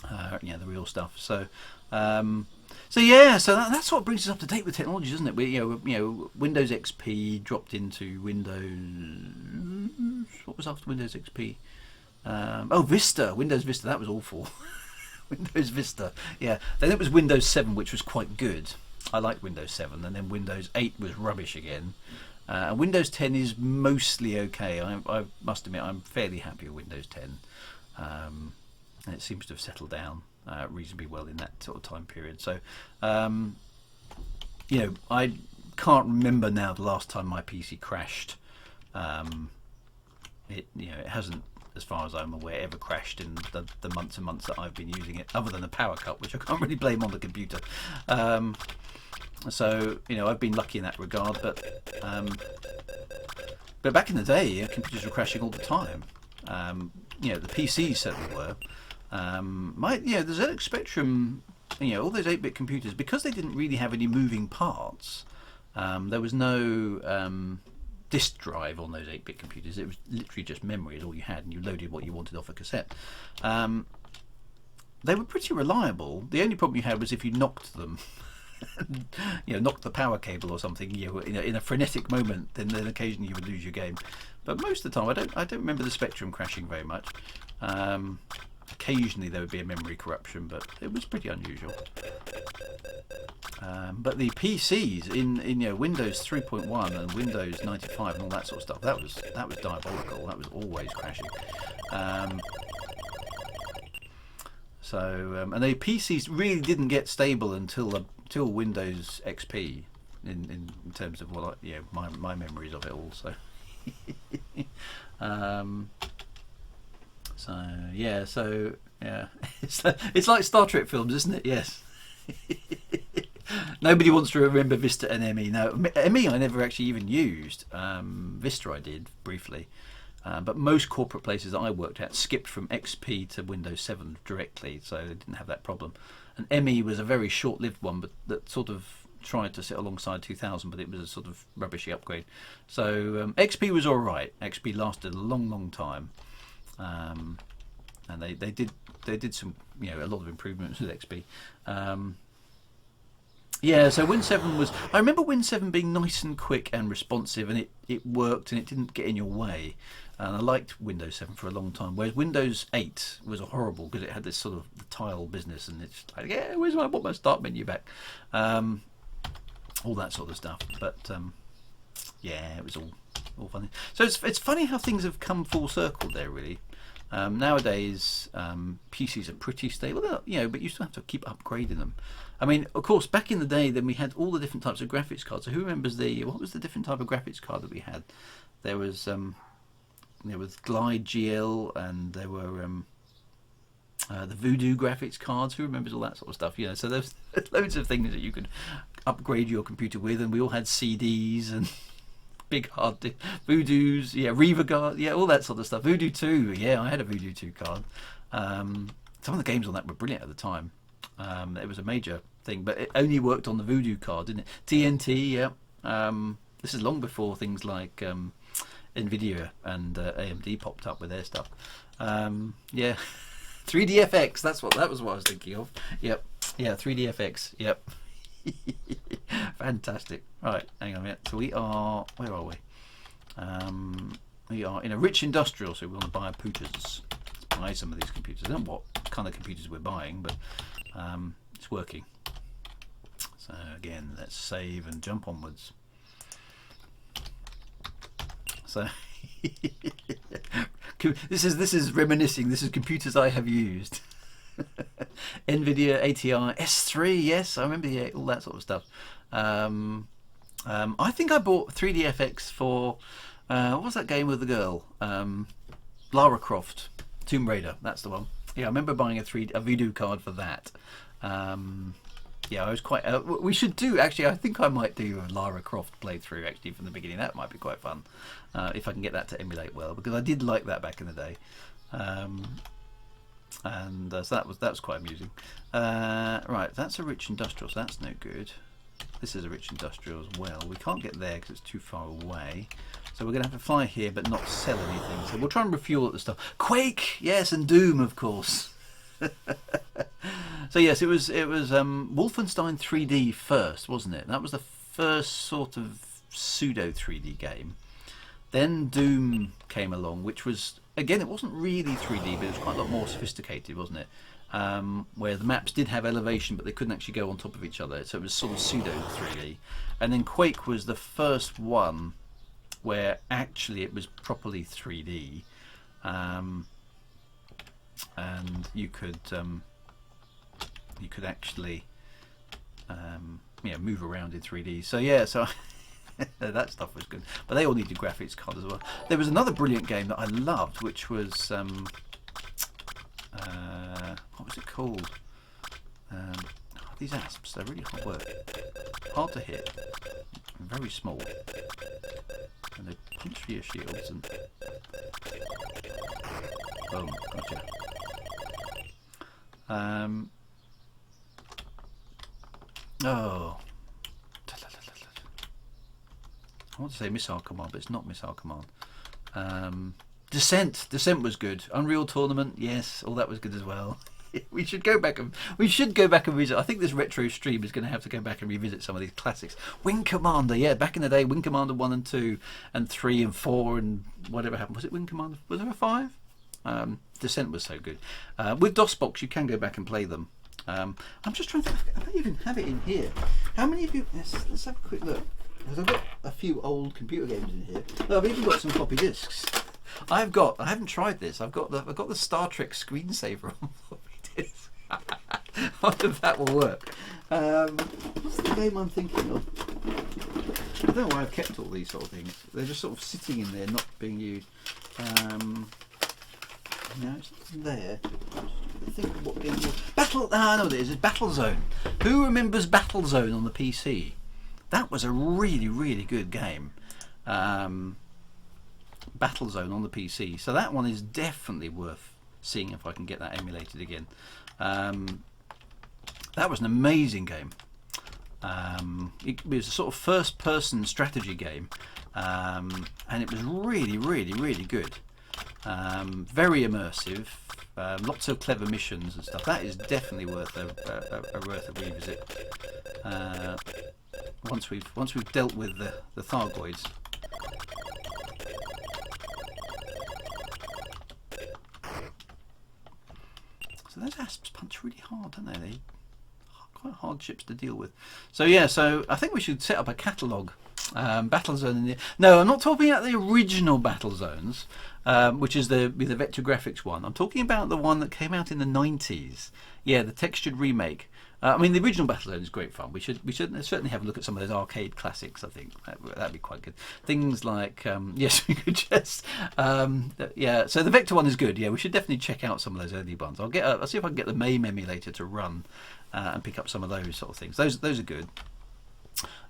the real stuff. So that's what brings us up to date with technology, isn't it? Windows XP dropped into Windows. What was after Windows XP? Vista. Windows Vista. That was awful. Windows Vista. Yeah. Then it was Windows 7, which was quite good. I liked Windows 7, and then Windows 8 was rubbish again. Windows 10 is mostly okay. I must admit I'm fairly happy with Windows 10. And it seems to have settled down reasonably well in that sort of time period. So, I can't remember now the last time my PC crashed. It hasn't, as far as I'm aware, ever crashed in the months and months that I've been using it, other than a power cut, which I can't really blame on the computer. So I've been lucky in that regard, but back in the day, computers were crashing all the time. The PCs certainly were. The ZX Spectrum, all those 8-bit computers, because they didn't really have any moving parts. There was no disk drive on those 8-bit computers. It was literally just memory is all you had, and you loaded what you wanted off a cassette. They were pretty reliable. The only problem you had was if you knocked them. Knocked the power cable or something, in a frenetic moment, then occasionally you would lose your game. But most of the time, I don't remember the Spectrum crashing very much. Occasionally there would be a memory corruption, but it was pretty unusual. But the PCs in Windows 3.1 and Windows 95 and all that sort of stuff, that was diabolical. That was always crashing. And the PCs really didn't get stable until Windows XP, in terms of my memories of it all. It's like Star Trek films, isn't it? Yes. Nobody wants to remember Vista and ME. No, ME I never actually even used. Vista I did briefly. But most corporate places that I worked at skipped from XP to Windows 7 directly, so they didn't have that problem. And ME was a very short-lived one, but that sort of tried to sit alongside 2000, but it was a sort of rubbishy upgrade. So XP was all right. XP lasted a long time, and they did some a lot of improvements with XP. So Win 7 was. I remember Win 7 being nice and quick and responsive, and it worked and it didn't get in your way. And I liked Windows 7 for a long time, whereas Windows 8 was horrible because it had this sort of tile business, and it's like, I want my start menu back, all that sort of stuff. But it was all funny. So it's funny how things have come full circle there, really. Nowadays, PCs are pretty stable, but you still have to keep upgrading them. I mean, of course, back in the day, then we had all the different types of graphics cards. So who remembers what was the different type of graphics card that we had? There was Glide GL, and there were the Voodoo graphics cards. Who remembers all that sort of stuff? So there's loads of things that you could upgrade your computer with, and we all had CDs and big hard Voodoos, Reaver card, all that sort of stuff. Voodoo 2, I had a Voodoo 2 card. Some of the games on that were brilliant at the time. It was a major thing, but it only worked on the Voodoo card, didn't it? TNT, this is long before things like Nvidia and AMD popped up with their stuff. 3DFX, that was what I was thinking of. 3DFX, fantastic. Right, hang on a minute. So where are we? We are in a rich industrial, so we want to buy Let's buy some of these computers. I don't know what kind of computers we're buying, but it's working. So again, let's save and jump onwards. So this is reminiscing. This is computers I have used. NVIDIA ATI S3. Yes, I remember all that sort of stuff. I think I bought 3DFX for what was that game with the girl? Lara Croft, Tomb Raider. That's the one. Yeah, I remember buying a Voodoo card for that. Yeah, I was quite. We should do actually. I think I might do a Lara Croft playthrough actually from the beginning. That might be quite fun if I can get that to emulate well, because I did like that back in the day. So that was quite amusing. Right, that's a rich industrial, so that's no good. This is a rich industrial as well. We can't get there because it's too far away. So we're going to have to fly here but not sell anything. So we'll try and refuel at the stuff. Quake, yes, and Doom, of course. So yes, it was Wolfenstein 3D first, wasn't it? That was the first sort of pseudo 3D game. Then Doom came along, which was, again, it wasn't really 3D, but it was quite a lot more sophisticated, wasn't it? Where the maps did have elevation, but they couldn't actually go on top of each other, so it was sort of pseudo 3D. And then Quake was the first one where actually it was properly 3D, and you could actually move around in 3D. So yeah, so that stuff was good, but they all needed graphics cards as well. There was another brilliant game that I loved, which was what was it called? These asps, they're really hard work, hard to hit, and very small, and they punch for your shields and boom, gotcha. Oh, I want to say Missile Command, but it's not Missile Command. Descent was good. Unreal Tournament, yes, all that was good as well. We should go back and visit. I think this retro stream is going to have to go back and revisit some of these classics. Wing Commander, yeah, back in the day, Wing Commander 1 and 2 and 3 and 4 and whatever happened. Was it Wing Commander? Was there a 5? Descent was so good. With DOSBox, you can go back and play them. I'm just trying to think. I don't even have it in here. How many of you? Let's have a quick look. Because I've got a few old computer games in here. No, I've even got some floppy disks. I haven't tried this. I've got the Star Trek screensaver on floppy disk. I wonder if that will work. What's the game I'm thinking of? I don't know why I've kept all these sort of things. They're just sort of sitting in there, not being used. No, it's not there. I think of what game it was. Battle. Ah, no, it is. It's Battlezone. Who remembers Battlezone on the PC? That was a really, really good game. Battlezone on the PC. So that one is definitely worth seeing if I can get that emulated again. That was an amazing game. It was a sort of first-person strategy game, and it was really, really, really good. Very immersive. Lots of clever missions and stuff. That is definitely worth a revisit. Once we've dealt with the Thargoids. So those asps punch really hard, don't they? They're quite hard ships to deal with. So yeah, so I think we should set up a catalogue. Battlezone. No, I'm not talking about the original Battlezones, which is the vector graphics one. I'm talking about the one that came out in the 90s. Yeah, the textured remake. I mean, the original Battlezone is great fun. We should certainly have a look at some of those arcade classics. I think that'd be quite good. Things like yes, we could just yeah. So the vector one is good. Yeah, we should definitely check out some of those early ones. I'll see if I can get the MAME emulator to run and pick up some of those sort of things. Those are good.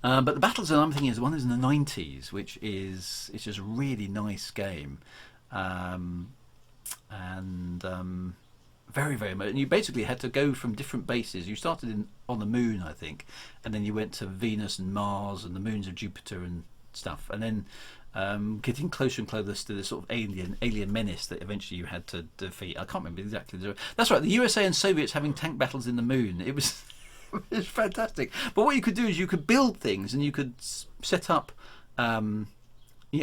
But the Battlezone I'm thinking is the one that's in the 90s, which is just a really nice game, and very, very much. And you basically had to go from different bases. You started on the moon, I think, and then you went to Venus and Mars and the moons of Jupiter and stuff, and then getting closer and closer to this sort of alien menace that eventually you had to defeat. I can't remember exactly. That's right. The USA and Soviets having tank battles in the moon. It was. It's fantastic. But what you could do is you could build things and you could set up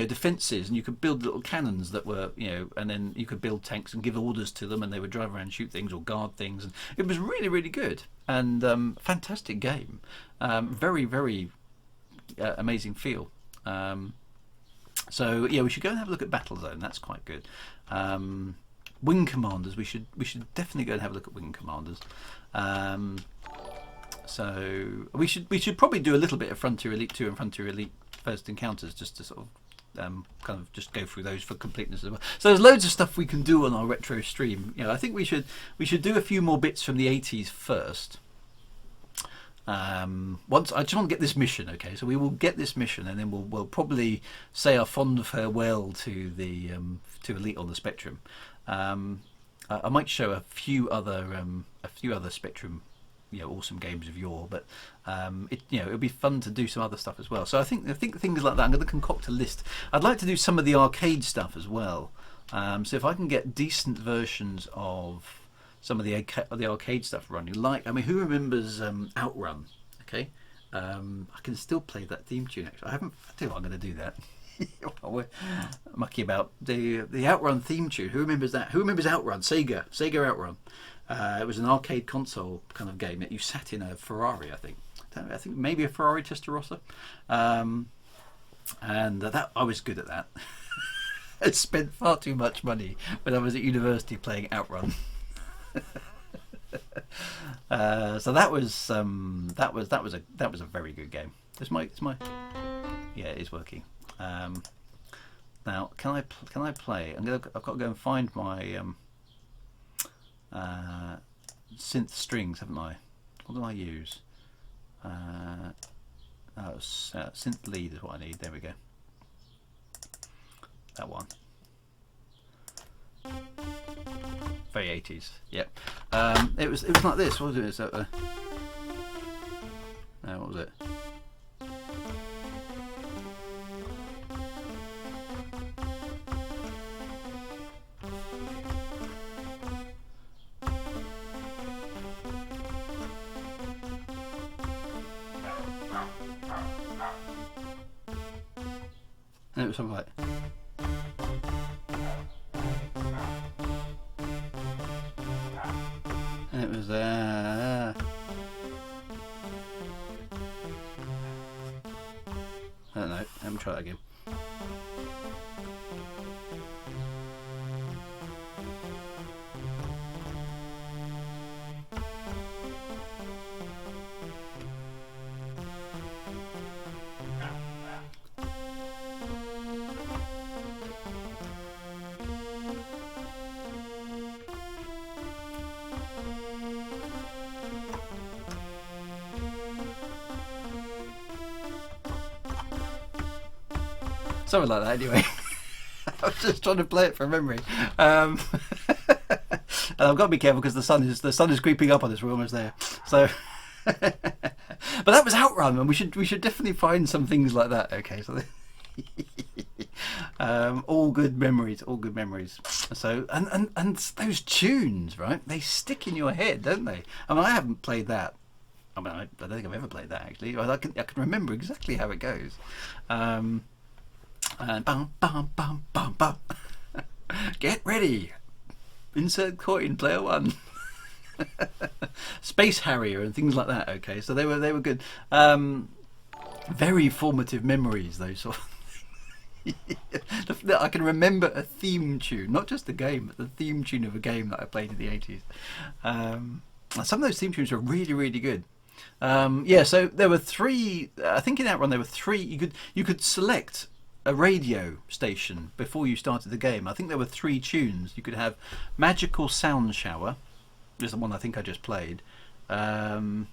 defences, and you could build little cannons that were, and then you could build tanks and give orders to them, and they would drive around and shoot things or guard things. And it was really, really good and fantastic game. Very, very amazing feel. So yeah, we should go and have a look at Battlezone. That's quite good. Wing Commanders. We should definitely go and have a look at Wing Commanders. So we should probably do a little bit of Frontier Elite 2 and Frontier Elite First Encounters, just to sort of kind of just go through those for completeness as well. So there's loads of stuff we can do on our retro stream. I think we should do a few more bits from the 80s first. Once I just want to get this mission, okay? So we will get this mission, and then we'll probably say our fond farewell to the to Elite on the Spectrum. I might show a few other Spectrum, awesome games of yore, but it'll be fun to do some other stuff as well. So I think things like that. I'm going to concoct a list. I'd like to do some of the arcade stuff as well. So if I can get decent versions of some of the arcade stuff running, who remembers Outrun? Okay, I can still play that theme tune. Actually, I think I'm going to do that. We're mucky about the Outrun theme tune. Who remembers that? Who remembers Outrun? Sega Outrun. It was an arcade console kind of game that you sat in a Ferrari, I think maybe a Ferrari Testarossa, and that I was good at that. I spent far too much money when I was at university playing Outrun. So that was a very good game. Yeah, it is working. Now can I play? I've got to go and find my synth strings, haven't I? What do I use? Synth lead is what I need. There we go. That one. Very 80s. Yep. It was like this. What was it? What was it? And it was something like. And it was I don't know. Let me try that again. Something like that, anyway. I was just trying to play it from memory, and I've got to be careful because the sun is creeping up on us. We're almost there. So, but that was Outrun, and we should definitely find some things like that. Okay, so all good memories, all good memories. So and those tunes, right? They stick in your head, don't they? I mean, I haven't played that. I don't think I've ever played that actually. I can remember exactly how it goes. And bum bum bum bum bum. Get ready. Insert coin, player one. Space Harrier and things like that. Okay, so they were good. Very formative memories, those sort of things. I can remember a theme tune, not just the game, but the theme tune of a game that I played in the 80s. Some of those theme tunes were really, really good. Yeah, so there were three. I think in Outrun there were three. You could select a radio station before you started the game. I think there were three tunes. You could have Magical Sound Shower, is the one I think I just played. There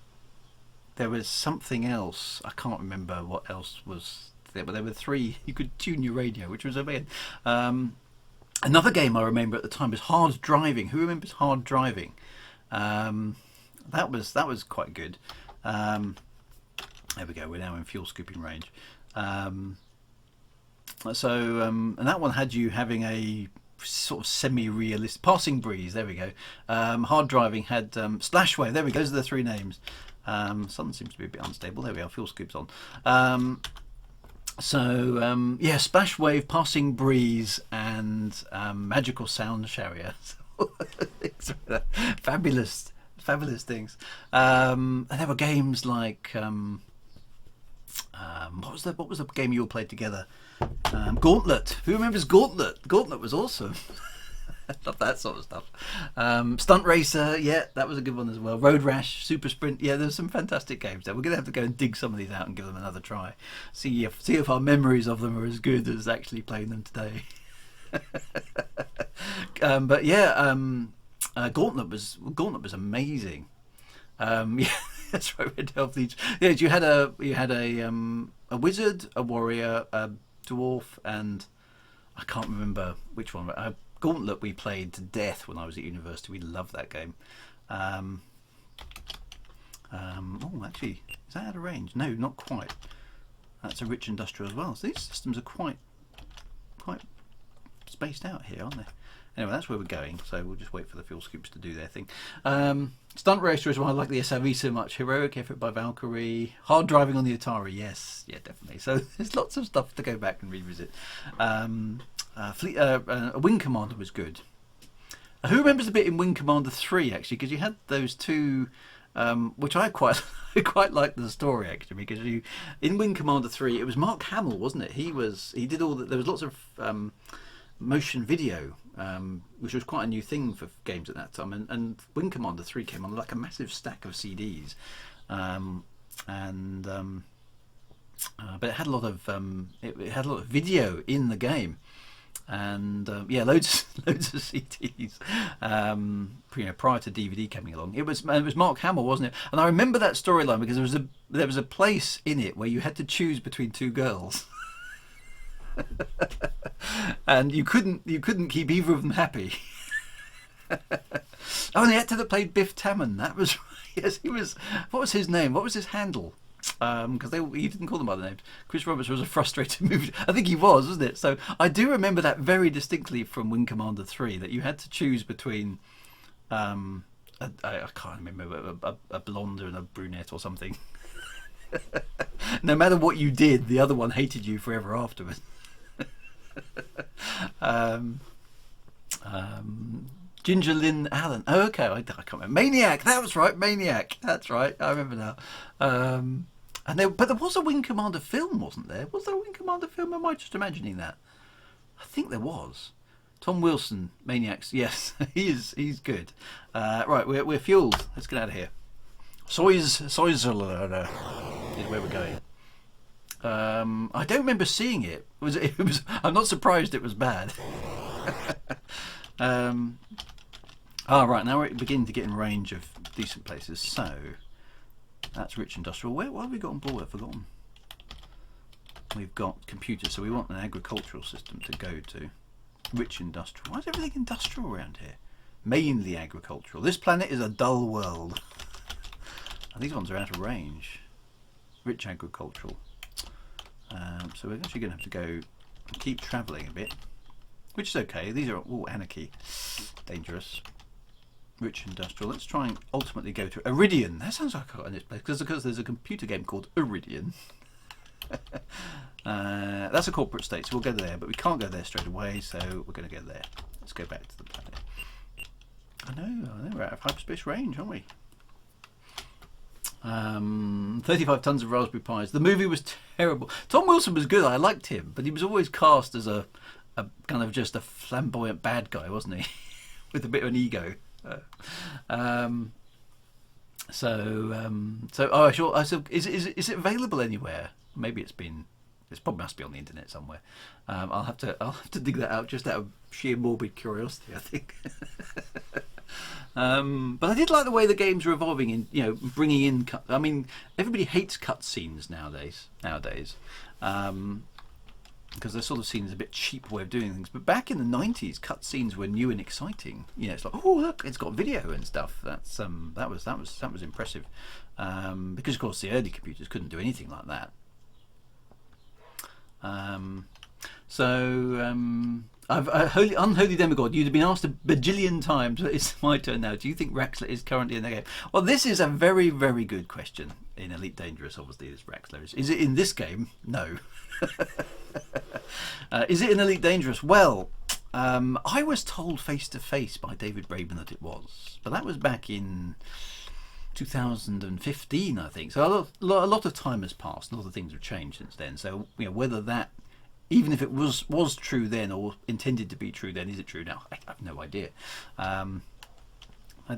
was something else. I can't remember what else was there, but there were three. You could tune your radio, which was amazing. Another game I remember at the time was Hard Driving. Who remembers Hard Driving? That was quite good. There we go. We're now in fuel scooping range. And that one had you having a sort of semi-realistic Passing Breeze. There we go. Hard Driving had Splashwave. There we go. Those are the three names. Sun seems to be a bit unstable. There we are. Fuel scoops on. So yeah, Splash Wave, Passing Breeze, and Magical Sound Chariot. Fabulous, fabulous things. And there were games like what was the game you all played together? Gauntlet. Who remembers Gauntlet? Gauntlet was awesome. I love that sort of stuff. Stunt Racer, yeah, that was a good one as well. Road Rash, Super Sprint, yeah, there's some fantastic games there. We're going to have to go and dig some of these out and give them another try. See if our memories of them are as good as actually playing them today. But yeah, Gauntlet was amazing. Yeah, that's right. We'd help these. Yeah, you had a wizard, a warrior, a dwarf, and I can't remember which one. Gauntlet we played to death when I was at university. We loved that game. Oh, actually, is that out of range? No, not quite. That's a rich industrial as well. So these systems are quite spaced out here, aren't they? Anyway, that's where we're going. So we'll just wait for the fuel scoops to do their thing. Stunt Racer is why I like the SRV so much. Heroic Effort by Valkyrie. Hard Driving on the Atari. Yes, yeah, definitely. So there's lots of stuff to go back and revisit. Wing Commander was good. Who remembers the bit in Wing Commander 3 actually? Because you had those two, which I quite liked the story actually. Because in Wing Commander 3, it was Mark Hamill, wasn't it? He did all that. There was lots of motion video, which was quite a new thing for games at that time. And Wing Commander 3 came on like a massive stack of CDs, but it had a lot of video in the game. And yeah, loads of CDs. Prior to DVD coming along, it was Mark Hamill, wasn't it? And I remember that storyline because there was a place in it where you had to choose between two girls, and you couldn't keep either of them happy. Oh, and the actor that played Biff Tannen, that was yes, he was. What was his name? What was his handle? Because he didn't call them by the names. Chris Roberts was a frustrated movie. I think he wasn't it? So I do remember that very distinctly from Wing Commander 3, that you had to choose between I can't remember, a blonde and a brunette or something. No matter what you did, the other one hated you forever afterwards. Ginger Lynn Allen. Oh, okay, I can't remember. Maniac. That was right. Maniac. That's right. I remember now. But there was a Wing Commander film, wasn't there? Was there a Wing Commander film? Am I just imagining that? I think there was. Tom Wilson, Maniacs. Yes, he's good. Right, we're fueled. Let's get out of here. Soy's is where we're going. I don't remember seeing it. It was. I'm not surprised it was bad. Right, now we're beginning to get in range of decent places. So that's rich industrial. What have we got on board? I've forgotten. We've got computers, so we want an agricultural system to go to. Rich industrial. Why is everything industrial around here? Mainly agricultural. This planet is a dull world. And these ones are out of range. Rich agricultural. So we're actually going to have to go and keep travelling a bit, which is okay. These are all anarchy. Dangerous. Rich industrial. Let's try and ultimately go to Iridian. That sounds like a nice place because there's a computer game called Iridian. That's a corporate state, so we'll go there, but we can't go there straight away, so we're going to go there. Let's go back to the planet. I know, we're out of hyperspace range, aren't we? 35 tons of Raspberry Pis. The movie was terrible. Tom Wilson was good, I liked him, but he was always cast as a kind of just a flamboyant bad guy, wasn't he? With a bit of an ego. Is it available anywhere? Maybe it probably must be on the internet somewhere. I'll have to dig that out just out of sheer morbid curiosity, I think. But I did like the way the games are evolving in, bringing in I mean, everybody hates cutscenes nowadays. Because they're sort of seen as a bit cheap way of doing things. But back in the 90s, cutscenes were new and exciting. It's like, oh look, it's got video and stuff. That was impressive. Because of course the early computers couldn't do anything like that. Unholy Demigod, you'd have been asked a bajillion times, but it's my turn now. Do you think Raxxla is currently in the game? Well, this is a very, very good question. In Elite Dangerous, obviously, this Raxxla is. Is it in this game? No. Is it in Elite Dangerous? Well, I was told face to face by David Braben that it was, but that was back in 2015, I think. So a lot of time has passed, and a lot of things have changed since then. So whether that, even if it was true then or intended to be true then, is it true now? I have no idea.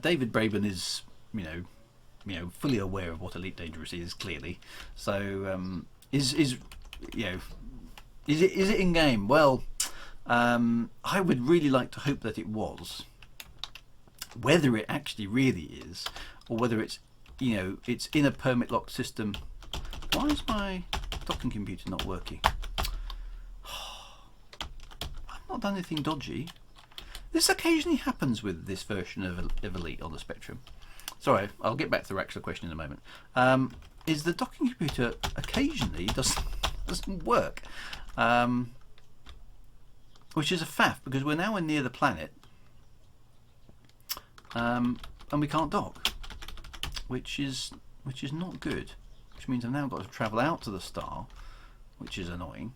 David Braben is fully aware of what Elite Dangerous is, clearly. So is it in game? Well, I would really like to hope that it was. Whether it actually really is, or whether it's it's in a permit locked system. Why is my docking computer not working? I've not done anything dodgy. This occasionally happens with this version of Elite on the Spectrum. Sorry, I'll get back to the Raxxla question in a moment. Is the docking computer occasionally doesn't work, which is a faff because we're now near the planet, and we can't dock, which is not good. Which means I've now got to travel out to the star, which is annoying.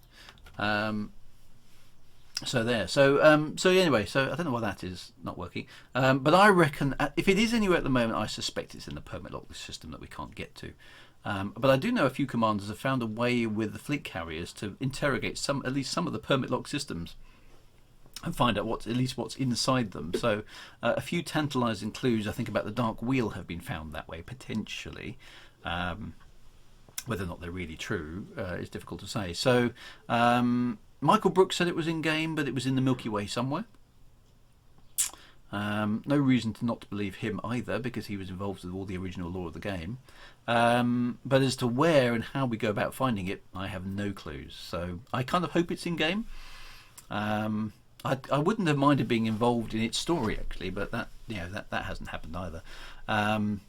So anyway, so I don't know why that is not working, but I reckon if it is anywhere at the moment, I suspect it's in the permit lock system that we can't get to. But I do know a few commanders have found a way with the fleet carriers to interrogate at least some of the permit lock systems and find out what's inside them. So a few tantalising clues, I think, about the Dark Wheel have been found that way potentially. Whether or not they're really true is difficult to say. So. Michael Brooks said it was in game, but it was in the Milky Way somewhere. No reason to not believe him either, because he was involved with all the original lore of the game. But as to where and how we go about finding it, I have no clues. So I kind of hope it's in game. I wouldn't have minded being involved in its story actually, but that hasn't happened either. And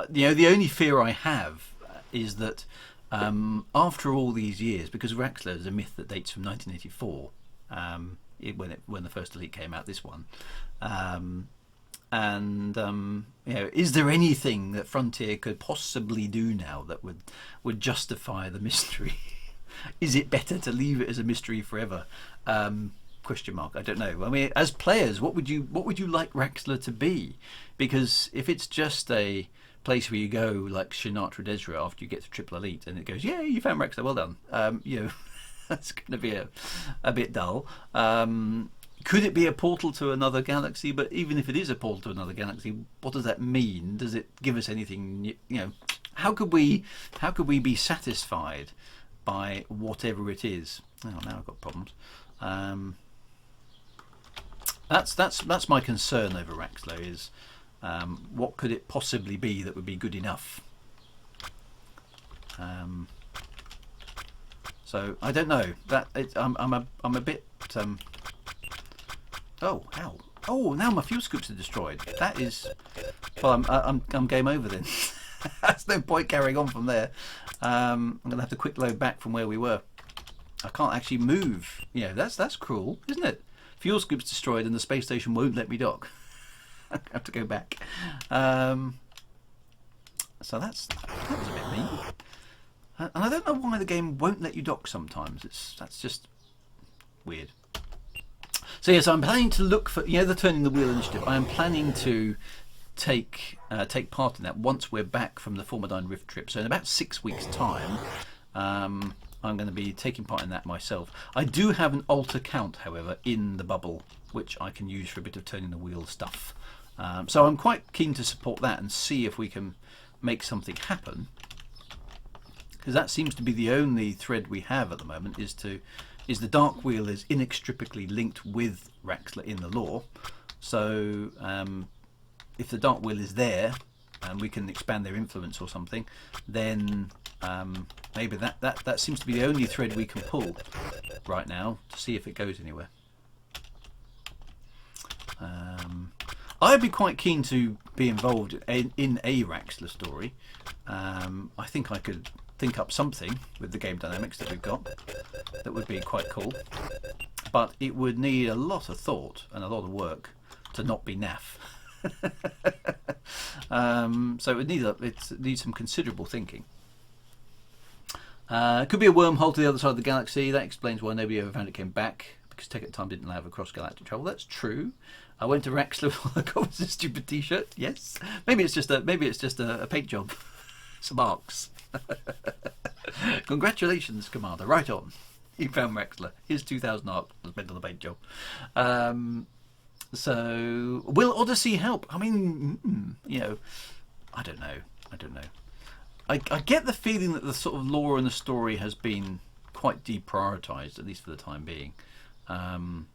the only fear I have is that. After all these years, because Raxxla is a myth that dates from 1984, when the first Elite came out, this one, is there anything that Frontier could possibly do now that would justify the mystery? Is it better to leave it as a mystery forever? Question mark. I don't know. I mean, as players, what would you like Raxxla to be? Because if it's just a place where you go like Shinatra Desra after you get to Triple Elite and it goes, yeah, you found Raxxla, well done. That's going to be a bit dull. Could it be a portal to another galaxy? But even if it is a portal to another galaxy, what does that mean? Does it give us anything? How could we be satisfied by whatever it is? Oh, now I've got problems. That's my concern over Raxxla is. What could it possibly be that would be good enough? So I don't know. I'm a bit. Oh, ow! Oh, now my fuel scoops are destroyed. That is. Well, I'm game over then. There's no point carrying on from there. I'm gonna have to quick load back from where we were. I can't actually move. That's cruel, isn't it? Fuel scoops destroyed and the space station won't let me dock. I have to go back. So that was a bit mean. And I don't know why the game won't let you dock sometimes. That's just weird. So yes, I'm planning to look for the Turning the Wheel initiative. I am planning to take part in that once we're back from the Formidine Rift trip. So in about 6 weeks' time, I'm going to be taking part in that myself. I do have an alt account, however, in the bubble, which I can use for a bit of Turning the Wheel stuff. So I'm quite keen to support that and see if we can make something happen, because that seems to be the only thread we have at the moment. Is the Dark Wheel is inextricably linked with Raxxla in the lore. So if the Dark Wheel is there and we can expand their influence or something, then maybe that seems to be the only thread we can pull right now to see if it goes anywhere. I'd be quite keen to be involved in a Raxxla story. I think I could think up something with the game dynamics that we've got that would be quite cool. but it would need a lot of thought and a lot of work to not be naff. So it would need some considerable thinking. It could be a wormhole to the other side of the galaxy. That explains why nobody ever found it came back, because Tech at the time didn't allow for cross-galactic travel. That's true. I went to Raxxla with all the Cobra stupid T-shirt. Yes, maybe it's just a paint job. Some arcs. Congratulations, Commander. Right on. You found Raxxla. Here's 2,000 arcs spent on the paint job. So will Odyssey help? I mean, I don't know. I get the feeling that the sort of lore and the story has been quite deprioritised, at least for the time being. And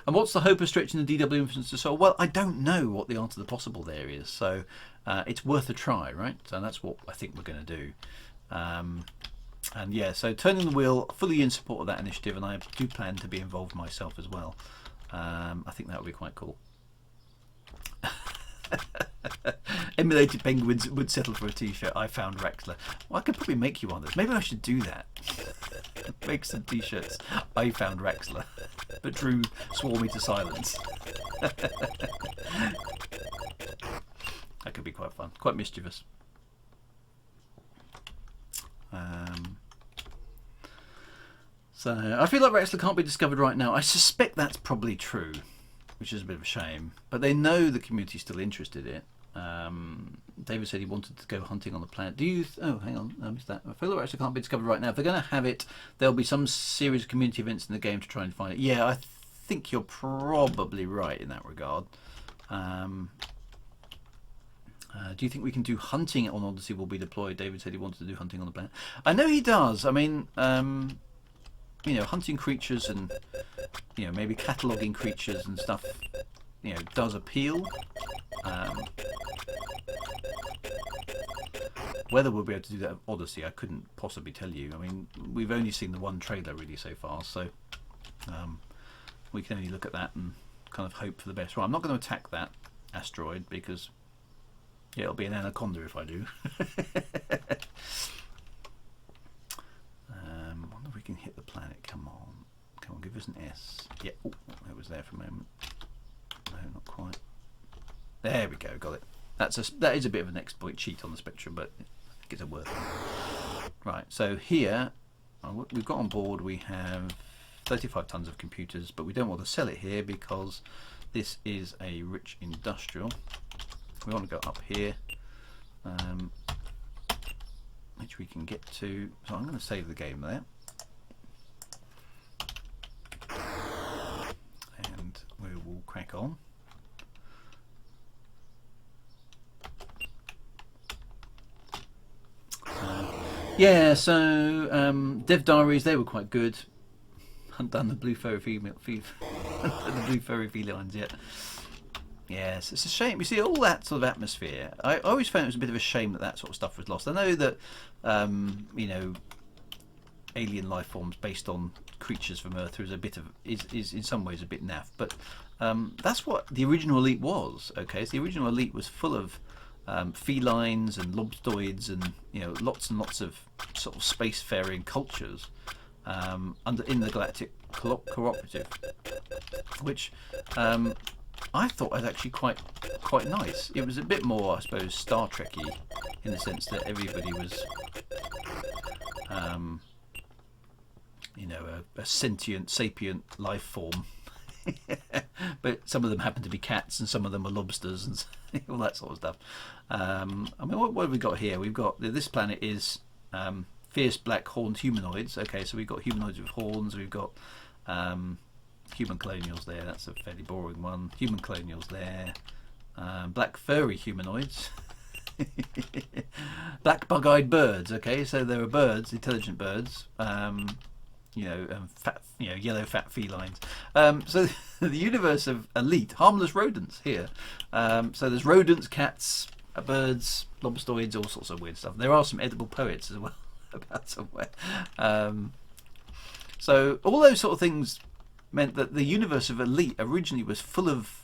what's the hope of stretching the DW influence to Soul? Well, I don't know what the art of the possible there is, so it's worth a try, right? So that's what I think we're going to do. And yeah, so turning the wheel, fully in support of that initiative, and I do plan to be involved myself as well. I think that would be quite cool. Emulated penguins would settle for a T-shirt. I found Raxxla. Well, I could probably make you one of those. Maybe I should do that. Make some T-shirts. I found Raxxla, but Drew swore me to silence. That could be quite fun, quite mischievous. So I feel like Raxxla can't be discovered right now. I suspect that's probably true, which is a bit of a shame. But they know the community's still interested in it. David said he wanted to go hunting on the planet. Do you? Oh, hang on, I missed that. I feel like Raxxla can't be discovered right now. If they're going to have it, there'll be some series of community events in the game to try and find it. Yeah, I think you're probably right in that regard. Do you think we can do hunting on Odyssey will be deployed? David said he wanted to do hunting on the planet. I know he does. I mean, hunting creatures and, maybe cataloguing creatures and stuff, does appeal. Whether we'll be able to do that at Odyssey, I couldn't possibly tell you. I mean, we've only seen the one trailer really so far, so we can only look at that and kind of hope for the best. Right, I'm not going to attack that asteroid because it'll be an anaconda if I do. Wonder if we can hit the planet. Come on, give us an S. Yeah, oh, it was there for a moment. No, not quite. There we go, got it. That is a bit of an exploit cheat on the Spectrum, but I think it's a worth it. Right, so here we've got on board, we have 35 tons of computers, but we don't want to sell it here because this is a rich industrial. We want to go up here, which we can get to. So I'm going to save the game there. And we will crack on. Yeah, so Dev Diaries, they were quite good. Haven't done the blue furry the blue furry felines yet. Yes, it's a shame. You see, all that sort of atmosphere, I always found it was a bit of a shame that sort of stuff was lost. I know that, alien life forms based on creatures from Earth is in some ways a bit naff, but that's what the original Elite was. Okay, so the original Elite was full of felines and lobstoids and lots and lots of sort of spacefaring cultures in the Galactic Cooperative, which I thought was actually quite nice. It was a bit more, I suppose, Star Trek-y in the sense that everybody was, a sentient, sapient life form. But some of them happen to be cats and some of them are lobsters and all that sort of stuff. I mean, what have we got here? We've got, this planet is fierce black horned humanoids. Okay, so we've got humanoids with horns. We've got human colonials there. That's a fairly boring one. Human colonials there. Black furry humanoids. Black bug-eyed birds. Okay, so there are birds, intelligent birds. Fat, yellow fat felines. So the universe of elite, harmless rodents here. So there's rodents, cats, birds, lobstoids, all sorts of weird stuff. There are some edible poets as well about somewhere. So all those sort of things meant that the universe of elite originally was full of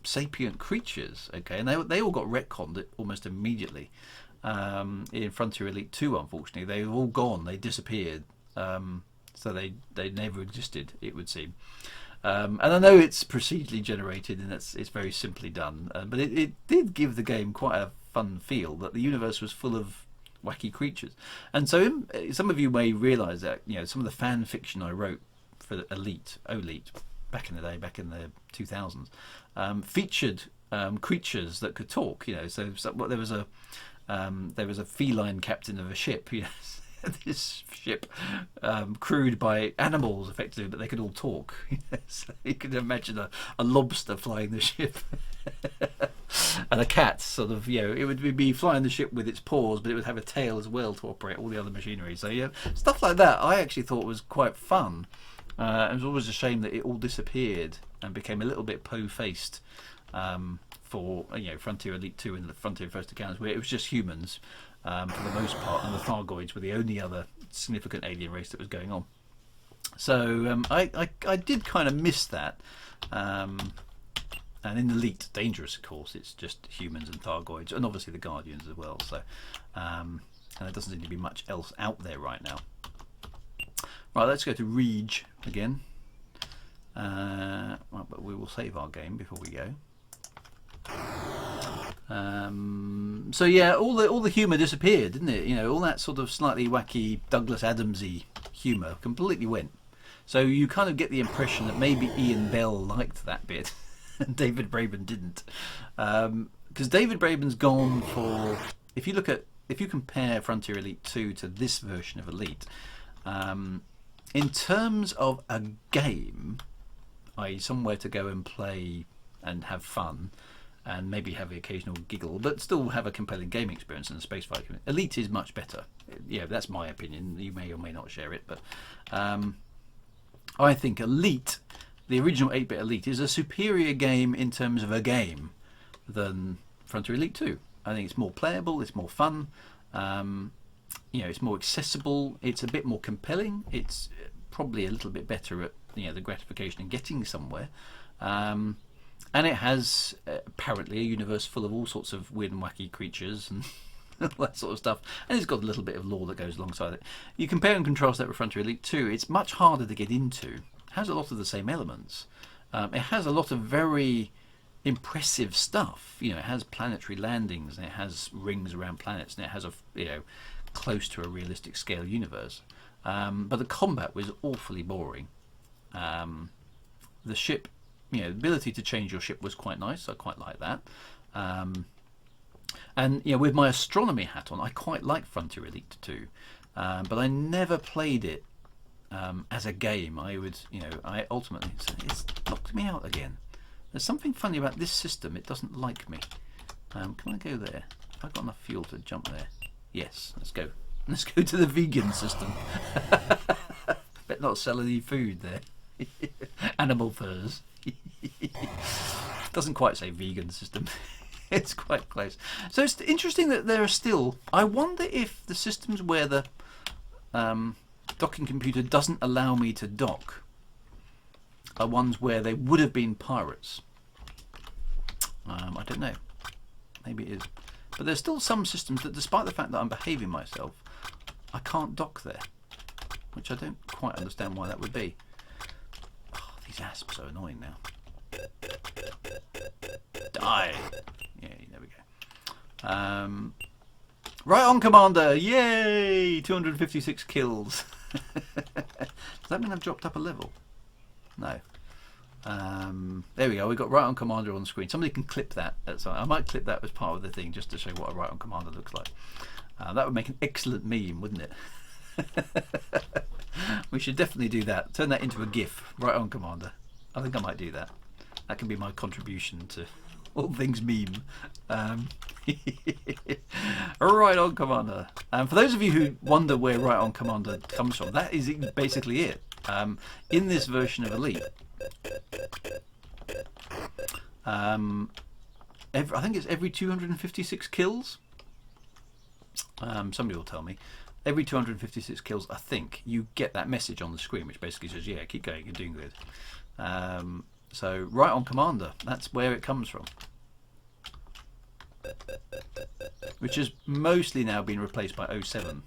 sapient creatures. Okay, and they all got retconned almost immediately. In Frontier Elite 2, unfortunately, they've all gone. They disappeared. So they never existed, it would seem. And I know it's procedurally generated and it's very simply done, but it did give the game quite a fun feel, that the universe was full of wacky creatures. And so some of you may realise that, you know, some of the fan fiction I wrote for Elite, back in the day, back in the 2000s, featured creatures that could talk. You know, so there was a feline captain of a ship. You know, this ship crewed by animals, effectively, but they could all talk. So you could imagine a lobster flying the ship, and a cat, sort of, you know, it would be flying the ship with its paws, but it would have a tail as well to operate all the other machinery. So yeah, stuff like that I actually thought was quite fun. It was always a shame that it all disappeared and became a little bit po-faced for, you know, Frontier Elite 2 and the Frontier First accounts, where it was just humans for the most part, and the Thargoids were the only other significant alien race that was going on. So I did kind of miss that. And in Elite Dangerous, of course, it's just humans and Thargoids, and obviously the Guardians as well. So and there doesn't seem to be much else out there right now. Right, let's go to Reg again. Right, but we will save our game before we go. So yeah, all the humour disappeared, didn't it? You know, all that sort of slightly wacky Douglas Adamsy humour completely went. So you kind of get the impression that maybe Ian Bell liked that bit, and David Braben didn't, because David Braben's gone for. If you compare Frontier Elite 2 to this version of Elite, in terms of a game, i.e. somewhere to go and play and have fun, and maybe have the occasional giggle, but still have a compelling game experience in the space fight, Elite is much better. Yeah, that's my opinion. You may or may not share it, but I think Elite, the original 8-bit Elite, is a superior game in terms of a game than Frontier Elite 2. I think it's more playable, it's more fun, you know, it's more accessible, it's a bit more compelling, it's probably a little bit better at, you know, the gratification in getting somewhere, and it has apparently a universe full of all sorts of weird and wacky creatures and all that sort of stuff, and it's got a little bit of lore that goes alongside it. You compare and contrast that with Frontier Elite 2, it's much harder to get into. It has a lot of the same elements. It has a lot of very impressive stuff. You know, it has planetary landings, and it has rings around planets, and it has a, you know, close to a realistic scale universe. But the combat was awfully boring. The ship, you know, the ability to change your ship was quite nice. I quite like that. And you know, with my astronomy hat on, I quite like Frontier Elite 2, but I never played it as a game. I would, you know, I ultimately, it's locked me out again. There's something funny about this system. It doesn't like me. Can I go there? Have I got enough fuel to jump there? Yes. Let's go. Let's go to the vegan system. Bet not sell any food there. Animal furs. Doesn't quite say vegan system. It's quite close. So it's interesting that there are still. I wonder if the systems where the docking computer doesn't allow me to dock are ones where they would have been pirates. I don't know. Maybe it is. But there's still some systems that, despite the fact that I'm behaving myself, I can't dock there, which I don't quite understand why that would be. Oh, these asps are annoying now. Die. Yeah, there we go. Right on, Commander. Yay! 256 kills. Does that mean I've dropped up a level? No. There we go. We've got Right on Commander on the screen. Somebody can clip that. I might clip that as part of the thing just to show what a Right on Commander looks like. That would make an excellent meme, wouldn't it? We should definitely do that. Turn that into a GIF. Right on Commander. I think I might do that. That can be my contribution to all things meme. Right on Commander. For those of you who wonder where Right on Commander comes from, that is basically it. In this version of Elite, I think it's every 256 kills. Somebody will tell me. Every 256 kills, I think, you get that message on the screen, which basically says, yeah, keep going, you're doing good. So, Right on Commander, that's where it comes from. which has mostly now been replaced by 07,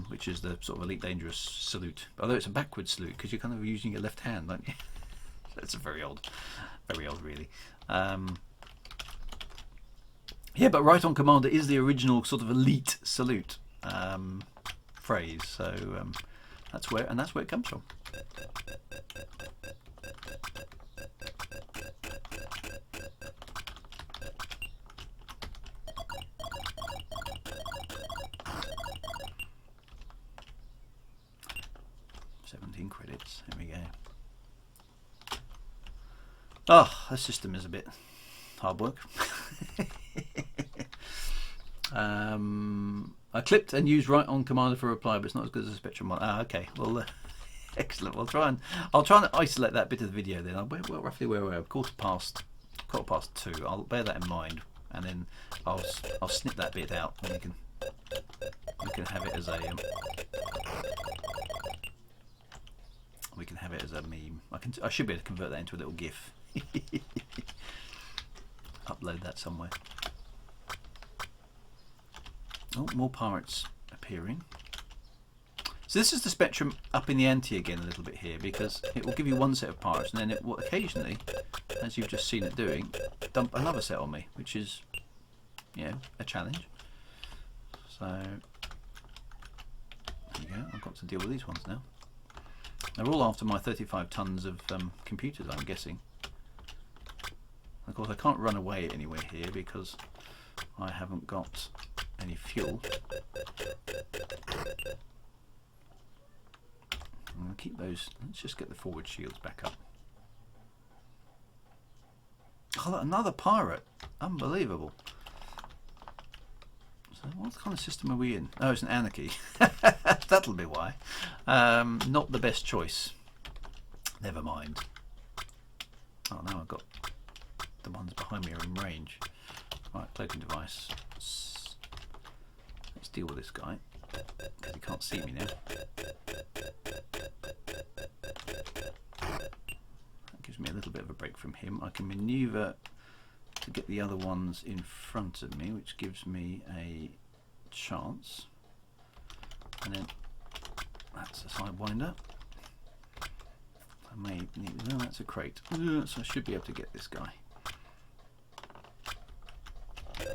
which is the sort of Elite Dangerous salute. Although it's a backward salute because you're kind of using your left hand, aren't you? That's a very old really. Yeah, but Right on Commander is the original sort of elite salute phrase, so that's where it comes from. Credits. There we go. Oh, the system is a bit hard work. I clipped and used Right on Commander for reply, but it's not as good as a Spectrum one. Okay. Well, excellent. I'll try and isolate that bit of the video then. Well, roughly where we're at, quarter past 2. I'll bear that in mind, and then I'll snip that bit out, and you can have it as a we can have it as a meme. I should be able to convert that into a little GIF. Upload that somewhere. Oh, more pirates appearing. So this is the Spectrum up in the ante again a little bit here, because it will give you one set of pirates, and then it will occasionally, as you've just seen it doing, dump another set on me, which is, a challenge. So there you go. I've got to deal with these ones now. They're all after my 35 tons of computers, I'm guessing. Of course, I can't run away anywhere here because I haven't got any fuel. I'm going to keep those. Let's just get the forward shields back up. Oh, another pirate! Unbelievable. So what kind of system are we in? Oh, it's an anarchy. That'll be why. Not the best choice. Never mind. Oh, now I've got the ones behind me are in range. Right, cloaking device. Let's deal with this guy because he can't see me now. That gives me a little bit of a break from him. I can manoeuvre to get the other ones in front of me, which gives me a chance. And then that's a sidewinder. I may need. No, that's a crate. So I should be able to get this guy. There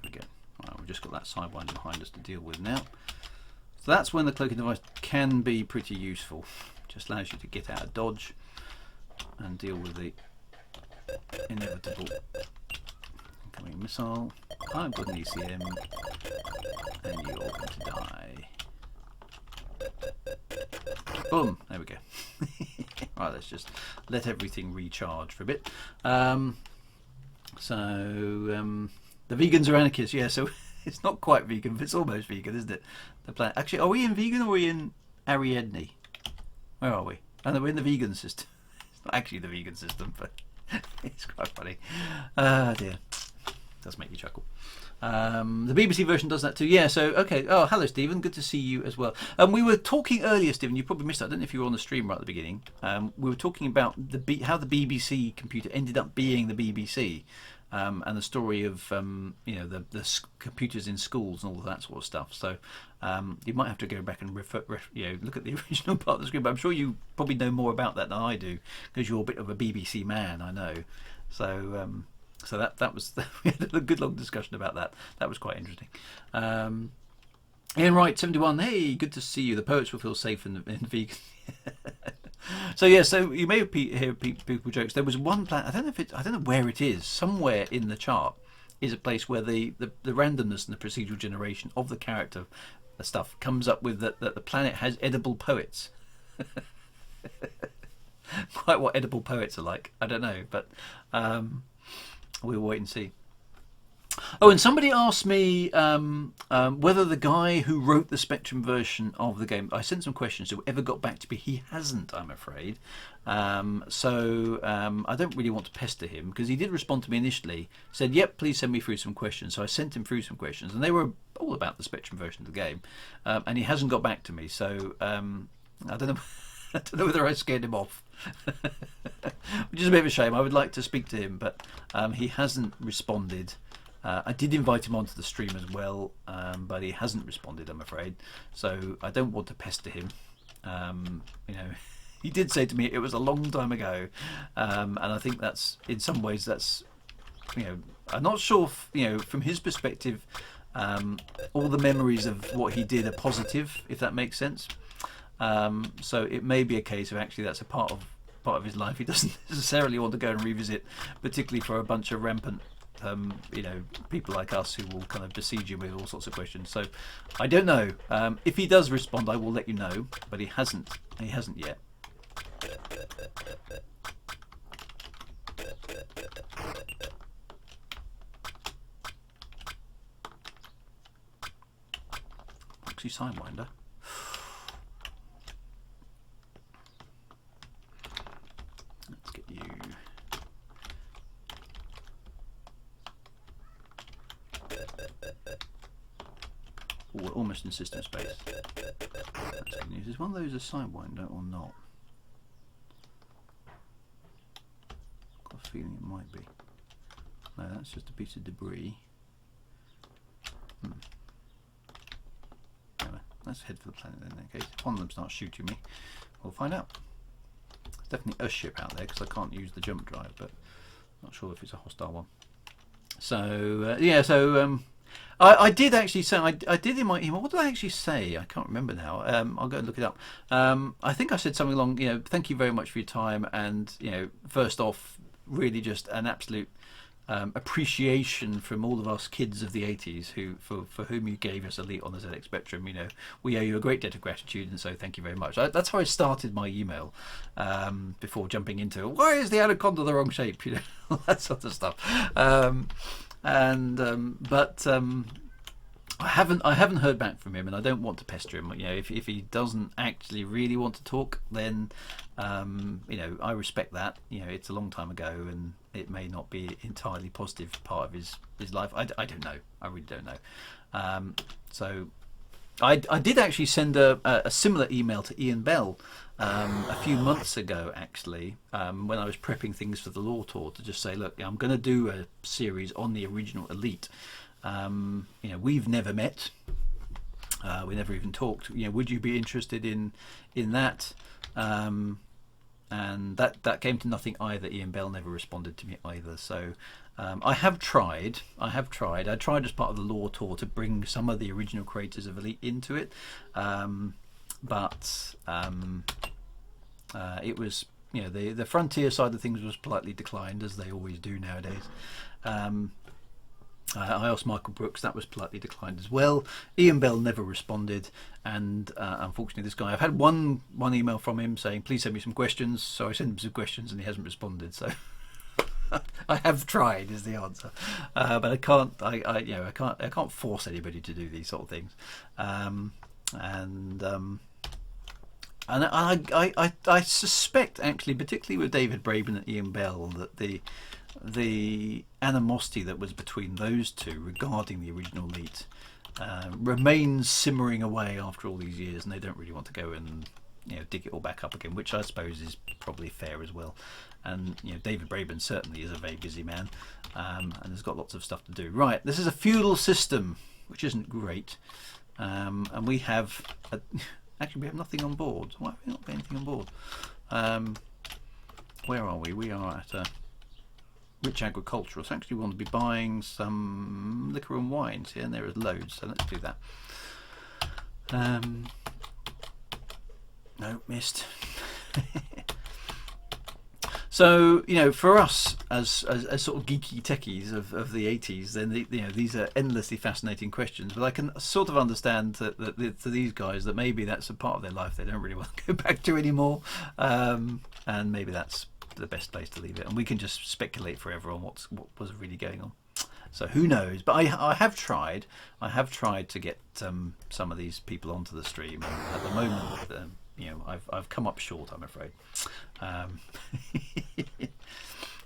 we go. Right, we've just got that sidewinder behind us to deal with now. So that's when the cloaking device can be pretty useful. Just allows you to get out of dodge and deal with the inevitable incoming missile. I've got an ECM and you're going to die. Boom, there we go. Right, let's just let everything recharge for a bit. The vegans are anarchists, yeah, so it's not quite vegan, but it's almost vegan, isn't it? The planet. Actually, are we in vegan or are we in Ariadne? Where are we? Oh, no, we're in the vegan system. It's not actually the vegan system, but it's quite funny. Dear. Does make you chuckle. The BBC version does that too. Yeah, so, okay. Oh, hello, Stephen. Good to see you as well. We were talking earlier, Stephen, you probably missed that. I don't know if you were on the stream right at the beginning. We were talking about how the BBC computer ended up being the BBC. And the story of the computers in schools and all of that sort of stuff. So you might have to go back and look at the original part of the screen. But I'm sure you probably know more about that than I do because you're a bit of a BBC man, I know. So that was we had a good long discussion about that. That was quite interesting. Ian Wright 71. Hey, good to see you. The poets will feel safe in vegan. So yeah, so you may hear people jokes. There was one planet. I don't know where it is. Somewhere in the chart is a place where the randomness and the procedural generation of the character stuff comes up with that the planet has edible poets. Quite what edible poets are like, I don't know, but we'll wait and see. Oh, and somebody asked me whether the guy who wrote the Spectrum version of the game, I sent some questions to, ever got back to me. He hasn't, I'm afraid. So I don't really want to pester him because he did respond to me initially, said, yep, please send me through some questions. So I sent him through some questions and they were all about the Spectrum version of the game. And he hasn't got back to me. So I don't know. I don't know whether I scared him off, which is a bit of a shame. I would like to speak to him, but he hasn't responded. I did invite him onto the stream as well, but he hasn't responded, I'm afraid. So I don't want to pester him. You know, he did say to me it was a long time ago, and I think that's, in some ways, that's, you know, I'm not sure if, you know, from his perspective, all the memories of what he did are positive, if that makes sense. So it may be a case of actually that's a part of his life he doesn't necessarily want to go and revisit, particularly for a bunch of rampant you know, people like us who will kind of besiege him with all sorts of questions. So I don't know. If he does respond, I will let you know, but he hasn't yet. Foxy Sidewinder. Let's get you. Oh, we're almost in system space. That's good news. Is one of those a Sidewinder or not? Got a feeling it might be. No, that's just a piece of debris. Anyway, let's head for the planet then, in case if one of them starts shooting me, we'll find out. There's definitely a ship out there because I can't use the jump drive, but not sure if it's a hostile one. So yeah, so I did actually say, I did in my email, what did I actually say? I can't remember now. I'll go and look it up. I think I said something along, you know, thank you very much for your time, and, you know, first off, really just an absolute appreciation from all of us kids of the 80s who, for whom you gave us Elite on the ZX Spectrum. You know, we owe you a great debt of gratitude, and so thank you very much. That's how I started my email, before jumping into why is the Anaconda the wrong shape, you know, all that sort of stuff. But I haven't heard back from him, and I don't want to pester him. You know, if he doesn't actually really want to talk, then you know, I respect that. You know, it's a long time ago, and it may not be entirely positive part of his life. I don't know. I really don't know. So I did actually send a similar email to Ian Bell a few months ago, actually, when I was prepping things for the Law Tour, to just say, look, I'm going to do a series on the original Elite. You know, we've never met. We never even talked. You know, would you be interested in that? And that came to nothing either. Ian Bell never responded to me either. So I have tried. I tried as part of the Law Tour to bring some of the original creators of Elite into it, but it was, you know, the Frontier side of things was politely declined, as they always do nowadays. I asked Michael Brooks, that was politely declined as well. Ian Bell never responded, and unfortunately this guy, I've had one email from him saying please send me some questions, so I sent him some questions and he hasn't responded. So I have tried is the answer, but I can't force anybody to do these sort of things. And I suspect, actually, particularly with David Braben and Ian Bell, that the animosity that was between those two regarding the original Elite remains simmering away after all these years, and they don't really want to go and, you know, dig it all back up again, which I suppose is probably fair as well. And, you know, David Braben certainly is a very busy man, and has got lots of stuff to do. Right, this is a feudal system, which isn't great, and we have actually we have nothing on board. Why have we not got anything on board? Where are we? We are at a rich agricultural. So actually we want to be buying some liquor and wines here, and there is loads, so let's do that. No, missed. So, you know, for us as sort of geeky techies of the 80s, then you know, these are endlessly fascinating questions. But I can sort of understand that to these guys that maybe that's a part of their life they don't really want to go back to anymore, and maybe that's the best place to leave it. And we can just speculate forever on what was really going on. So who knows? But I have tried. I have tried to get some of these people onto the stream, and at the moment, you know, I've come up short, I'm afraid.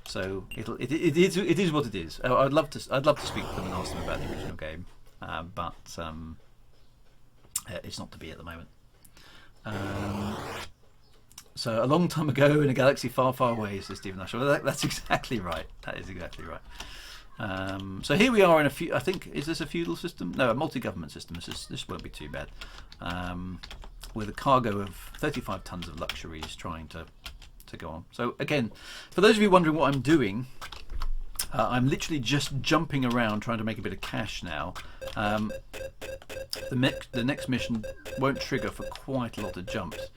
So it is what it is. I'd love to speak to them and ask them about the original game, but it's not to be at the moment. So a long time ago in a galaxy far, far away, says Stephen Nash. Well, that's exactly right. That is exactly right. So here we are in I think, is this a feudal system? No, a multi-government system. This won't be too bad. With a cargo of 35 tons of luxuries trying to go on. So again, for those of you wondering what I'm doing, I'm literally just jumping around trying to make a bit of cash now. The next mission won't trigger for quite a lot of jumps.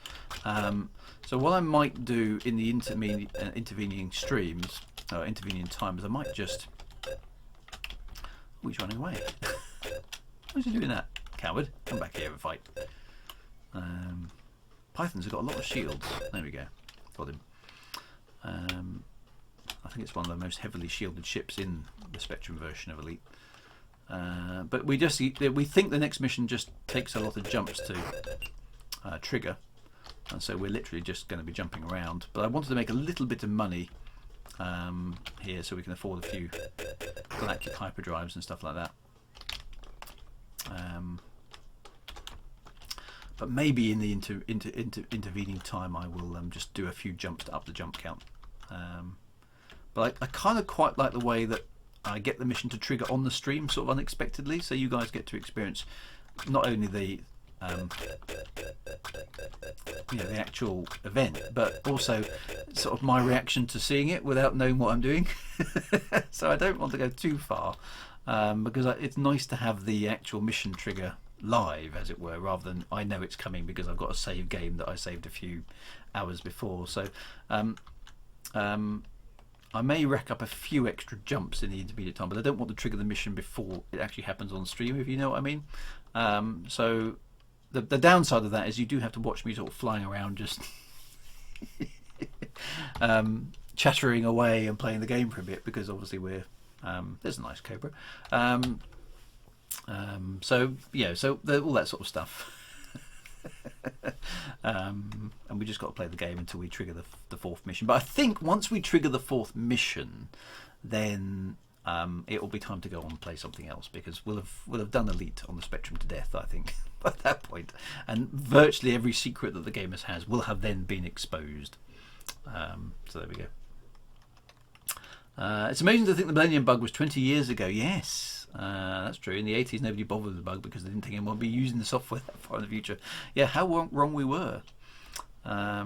So what I might do in the intervening streams, intervening times, I might just... Oh, he's running away. Why's he doing that? Coward. Come back here and fight. Pythons have got a lot of shields. There we go. Got him. I think it's one of the most heavily shielded ships in the Spectrum version of Elite. But we think the next mission just takes a lot of jumps to trigger, and so we're literally just going to be jumping around. But I wanted to make a little bit of money here, so we can afford a few galactic hyperdrives and stuff like that. But maybe in the intervening time, I will just do a few jumps to up the jump count. But I kind of quite like the way that I get the mission to trigger on the stream, sort of unexpectedly, so you guys get to experience not only the the actual event, but also sort of my reaction to seeing it without knowing what I'm doing. So I don't want to go too far, because it's nice to have the actual mission trigger live, as it were, rather than I know it's coming because I've got a save game that I saved a few hours before. So I may rack up a few extra jumps in the intermediate time, but I don't want to trigger the mission before it actually happens on stream, if you know what I mean. So the downside of that is you do have to watch me sort of flying around just chattering away and playing the game for a bit, because obviously we're there's a nice Cobra. So yeah, so all that sort of stuff. And we just got to play the game until we trigger the fourth mission. But I think once we trigger the fourth mission, then it will be time to go on and play something else, because we'll have done Elite on the Spectrum to death, I think, by that point. And virtually every secret that the game has will have then been exposed. So there we go. It's amazing to think the Millennium Bug was 20 years ago. Yes. That's true. In the 80s, nobody bothered with the bug because they didn't think anyone would be using the software that far in the future. Yeah, how wrong we were. I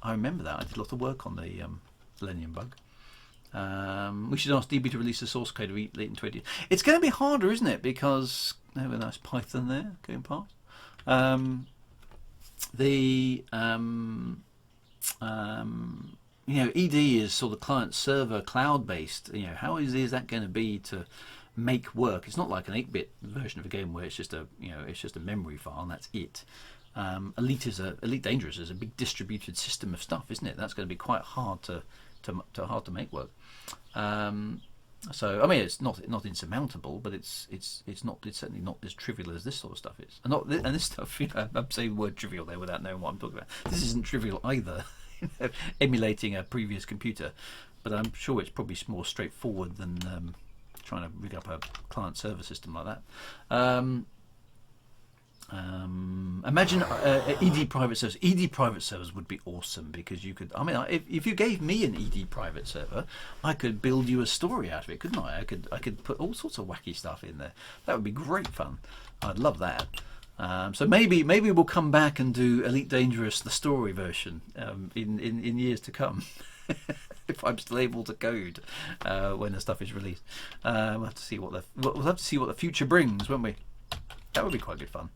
remember that. I did a lot of work on the Millennium Bug. We should ask DB to release the source code of Elite in 20. It's going to be harder, isn't it? Because they have a nice Python there going past. ED is sort of client-server cloud-based. How easy is that going to be to make work? It's not like an 8-bit version of a game where it's just a memory file and that's it. Elite Dangerous is a big distributed system of stuff, isn't it? That's going to be quite hard to make work. So I mean, it's not insurmountable, but it's certainly not as trivial as this sort of stuff is. And this stuff, I'm saying the word trivial there without knowing what I'm talking about. This isn't trivial either. Emulating a previous computer, but I'm sure it's probably more straightforward than trying to rig up a client-server system like that. Imagine ED private servers. ED private servers would be awesome, because you could. I mean, if you gave me an ED private server, I could build you a story out of it, couldn't I? I could put all sorts of wacky stuff in there. That would be great fun. I'd love that. So maybe we'll come back and do Elite Dangerous, the story version, in years to come. If I'm still able to code when the stuff is released. We'll have to see what the future brings, won't we? That would be quite good fun.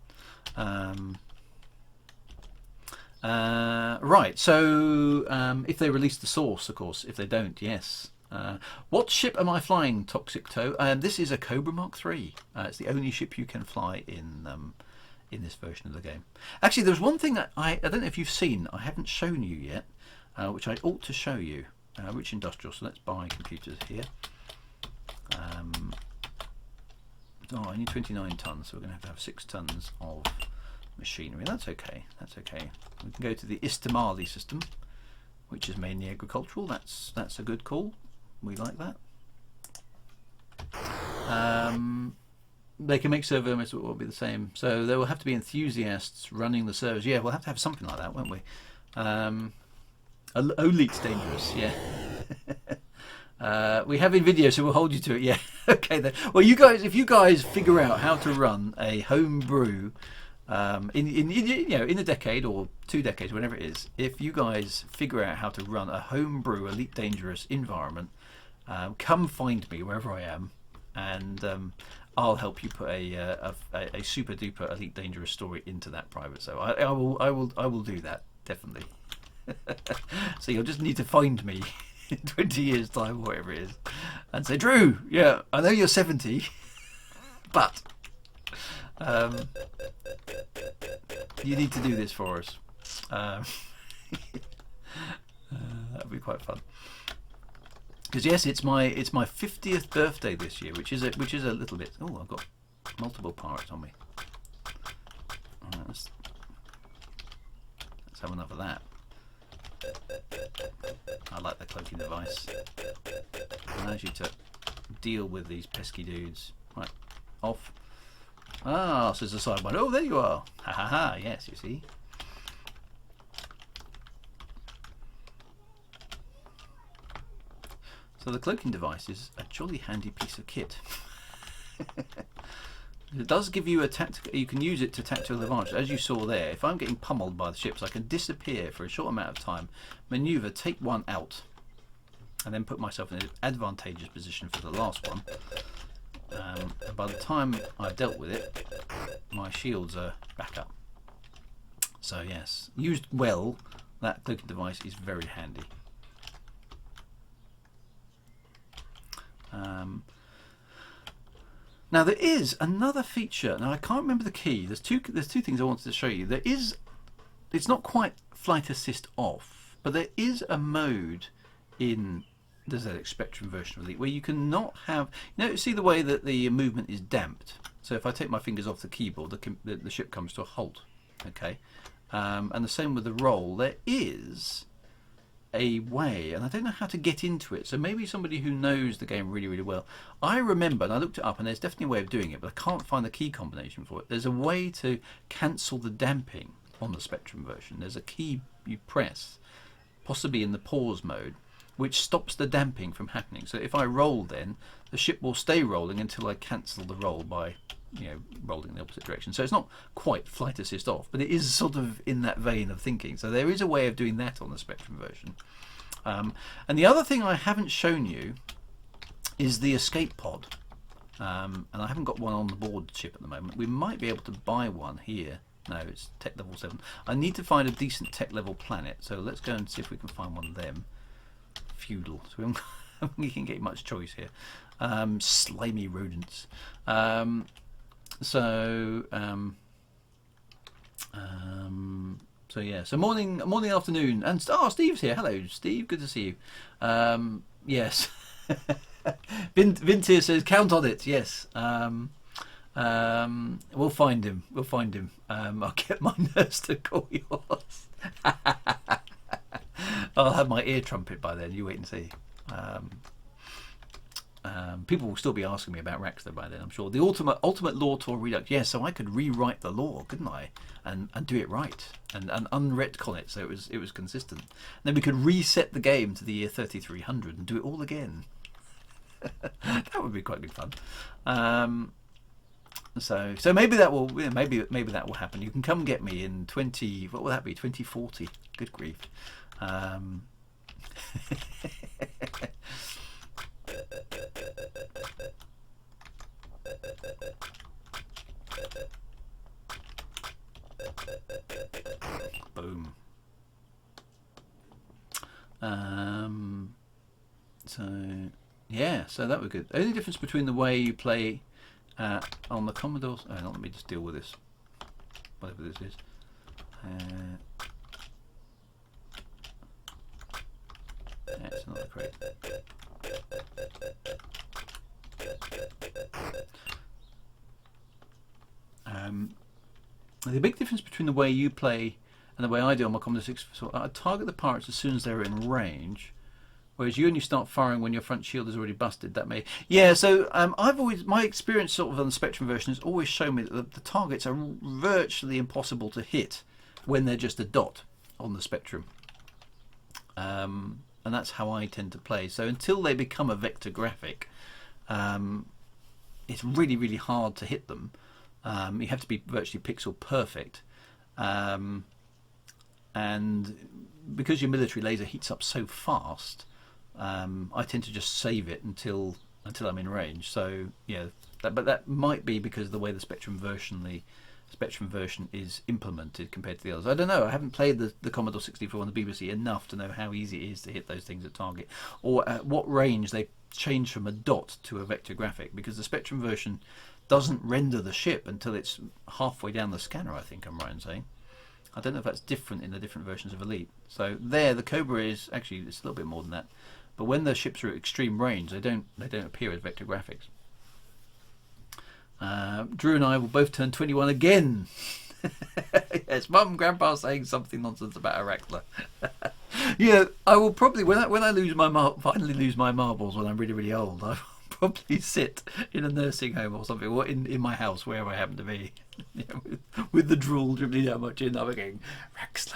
Right, so if they release the source, of course. If they don't, yes. What ship am I flying, Toxic Toe? This is a Cobra Mark III. It's the only ship you can fly in this version of the game. Actually, there's one thing that I don't know if you've seen. I haven't shown you yet, which I ought to show you. Rich Industrial. So let's buy computers here. I need 29 tons, so we're going to have 6 tons of machinery. That's okay. That's okay. We can go to the Istamali system, which is mainly agricultural. That's a good call. We like that. They can make server elements that will be the same. So there will have to be enthusiasts running the servers. Yeah, we'll have to have something like that, won't we? Elite's dangerous, yeah. We have in video, so we'll hold you to it. Yeah, okay then. Well, you guys, if you guys figure out how to run a home brew in a decade or 2 decades, whenever it is, if you guys figure out how to run a home brew Elite Dangerous environment, come find me wherever I am, and I'll help you put a super duper Elite Dangerous story into that private. So I will do that definitely. So you'll just need to find me in 20 years time, or whatever it is, and say, Drew, yeah, I know you're 70, but you need to do this for us. That'd be quite fun. Because yes, it's my 50th birthday this year, which is a little bit. Oh, I've got multiple pirates on me. All right, let's have another of that. I like the cloaking device. It allows you to deal with these pesky dudes. Right, off. Ah, says the sidebar. Oh, there you are. Ha ha ha. Yes, you see. So the cloaking device is a jolly handy piece of kit. It does give you a tactical. You can use it to tactical advantage, as you saw there. If I'm getting pummeled by the ships, I can disappear for a short amount of time, maneuver, take one out, and then put myself in an advantageous position for the last one. And by the time I've dealt with it, my shields are back up. So yes, used well, that cloaking device is very handy. Now there is another feature. Now I can't remember the key. There's two things I wanted to show you. It's not quite flight assist off, but there is a mode in the ZX Spectrum version of Elite where you can not have. See the way that the movement is damped. So if I take my fingers off the keyboard, the ship comes to a halt. Okay, and the same with the roll. There is a way, and I don't know how to get into it, so maybe somebody who knows the game really, really well. I remember, and I looked it up, and there's definitely a way of doing it, but I can't find the key combination for it. There's a way to cancel the damping on the Spectrum version. There's a key you press, possibly in the pause mode, which stops the damping from happening. So if I roll, then the ship will stay rolling until I cancel the roll by rolling in the opposite direction. So it's not quite flight assist off, but it is sort of in that vein of thinking. So there is a way of doing that on the Spectrum version. And the other thing I haven't shown you is the escape pod. And I haven't got one on the board ship at the moment. We might be able to buy one here. No, it's tech level 7. I need to find a decent tech level planet. So let's go and see if we can find one of them. Feudal. So we can get much choice here. Slimy rodents. So yeah. So morning, afternoon, and Steve's here. Hello, Steve. Good to see you. Yes. Vintier says count on it. Yes. We'll find him. I'll get my nurse to call yours. I'll have my ear trumpet by then. You wait and see. People will still be asking me about Raxxla by then, I'm sure. The ultimate lore tour redux. Yes, so I could rewrite the lore, couldn't I? And do it right and unretcon it so it was consistent. And then we could reset the game to the year 3300 and do it all again. That would be quite good fun. So maybe that will maybe that will happen. You can come get me in 2040. Good grief. Boom. So that was good. The only difference between the way you play on the Commodore. Let me just deal with this, whatever this is. It's not great. The big difference between the way you play and the way I do on my Commodore 6, so I target the pirates as soon as they're in range, whereas you only start firing when your front shield is already busted. That may, yeah. So my experience sort of on the Spectrum version has always shown me that the targets are virtually impossible to hit when they're just a dot on the Spectrum. and that's how I tend to play. So until they become a vector graphic, it's really, really hard to hit them. You have to be virtually pixel perfect, and because your military laser heats up so fast, I tend to just save it until I'm in range. So yeah, but that might be because of the way the Spectrum version is implemented compared to the others. I don't know. I haven't played the Commodore 64 and the BBC enough to know how easy it is to hit those things at target, or at what range they change from a dot to a vector graphic, because the Spectrum version doesn't render the ship until it's halfway down the scanner, I think I'm right in saying. I don't know if that's different in the different versions of Elite. So there, the Cobra is actually, it's a little bit more than that. But when the ships are at extreme range, they don't appear as vector graphics. Drew and I will both turn 21 again. Yes, Mum and Grandpa saying something nonsense about a Raxxla. Yeah, I will probably, when I lose finally lose my marbles when I'm really, really old, I will probably sit in a nursing home or something, or in my house, wherever I happen to be, with the drool dribbling down my chin. I'm going, Raxxla,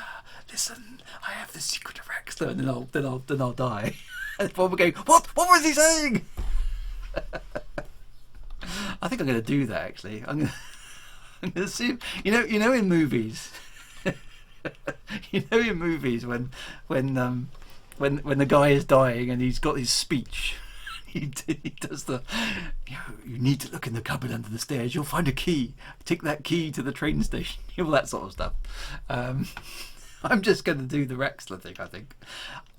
listen, I have the secret of Raxxla, and then I'll die. And Bob will go, what was he saying? I think I'm going to do that actually. I'm going to see. You know, in movies, in movies when the guy is dying and he's got his speech, he does the, you need to look in the cupboard under the stairs. You'll find a key. Take that key to the train station. All that sort of stuff. I'm just going to do the Raxxla thing, I think.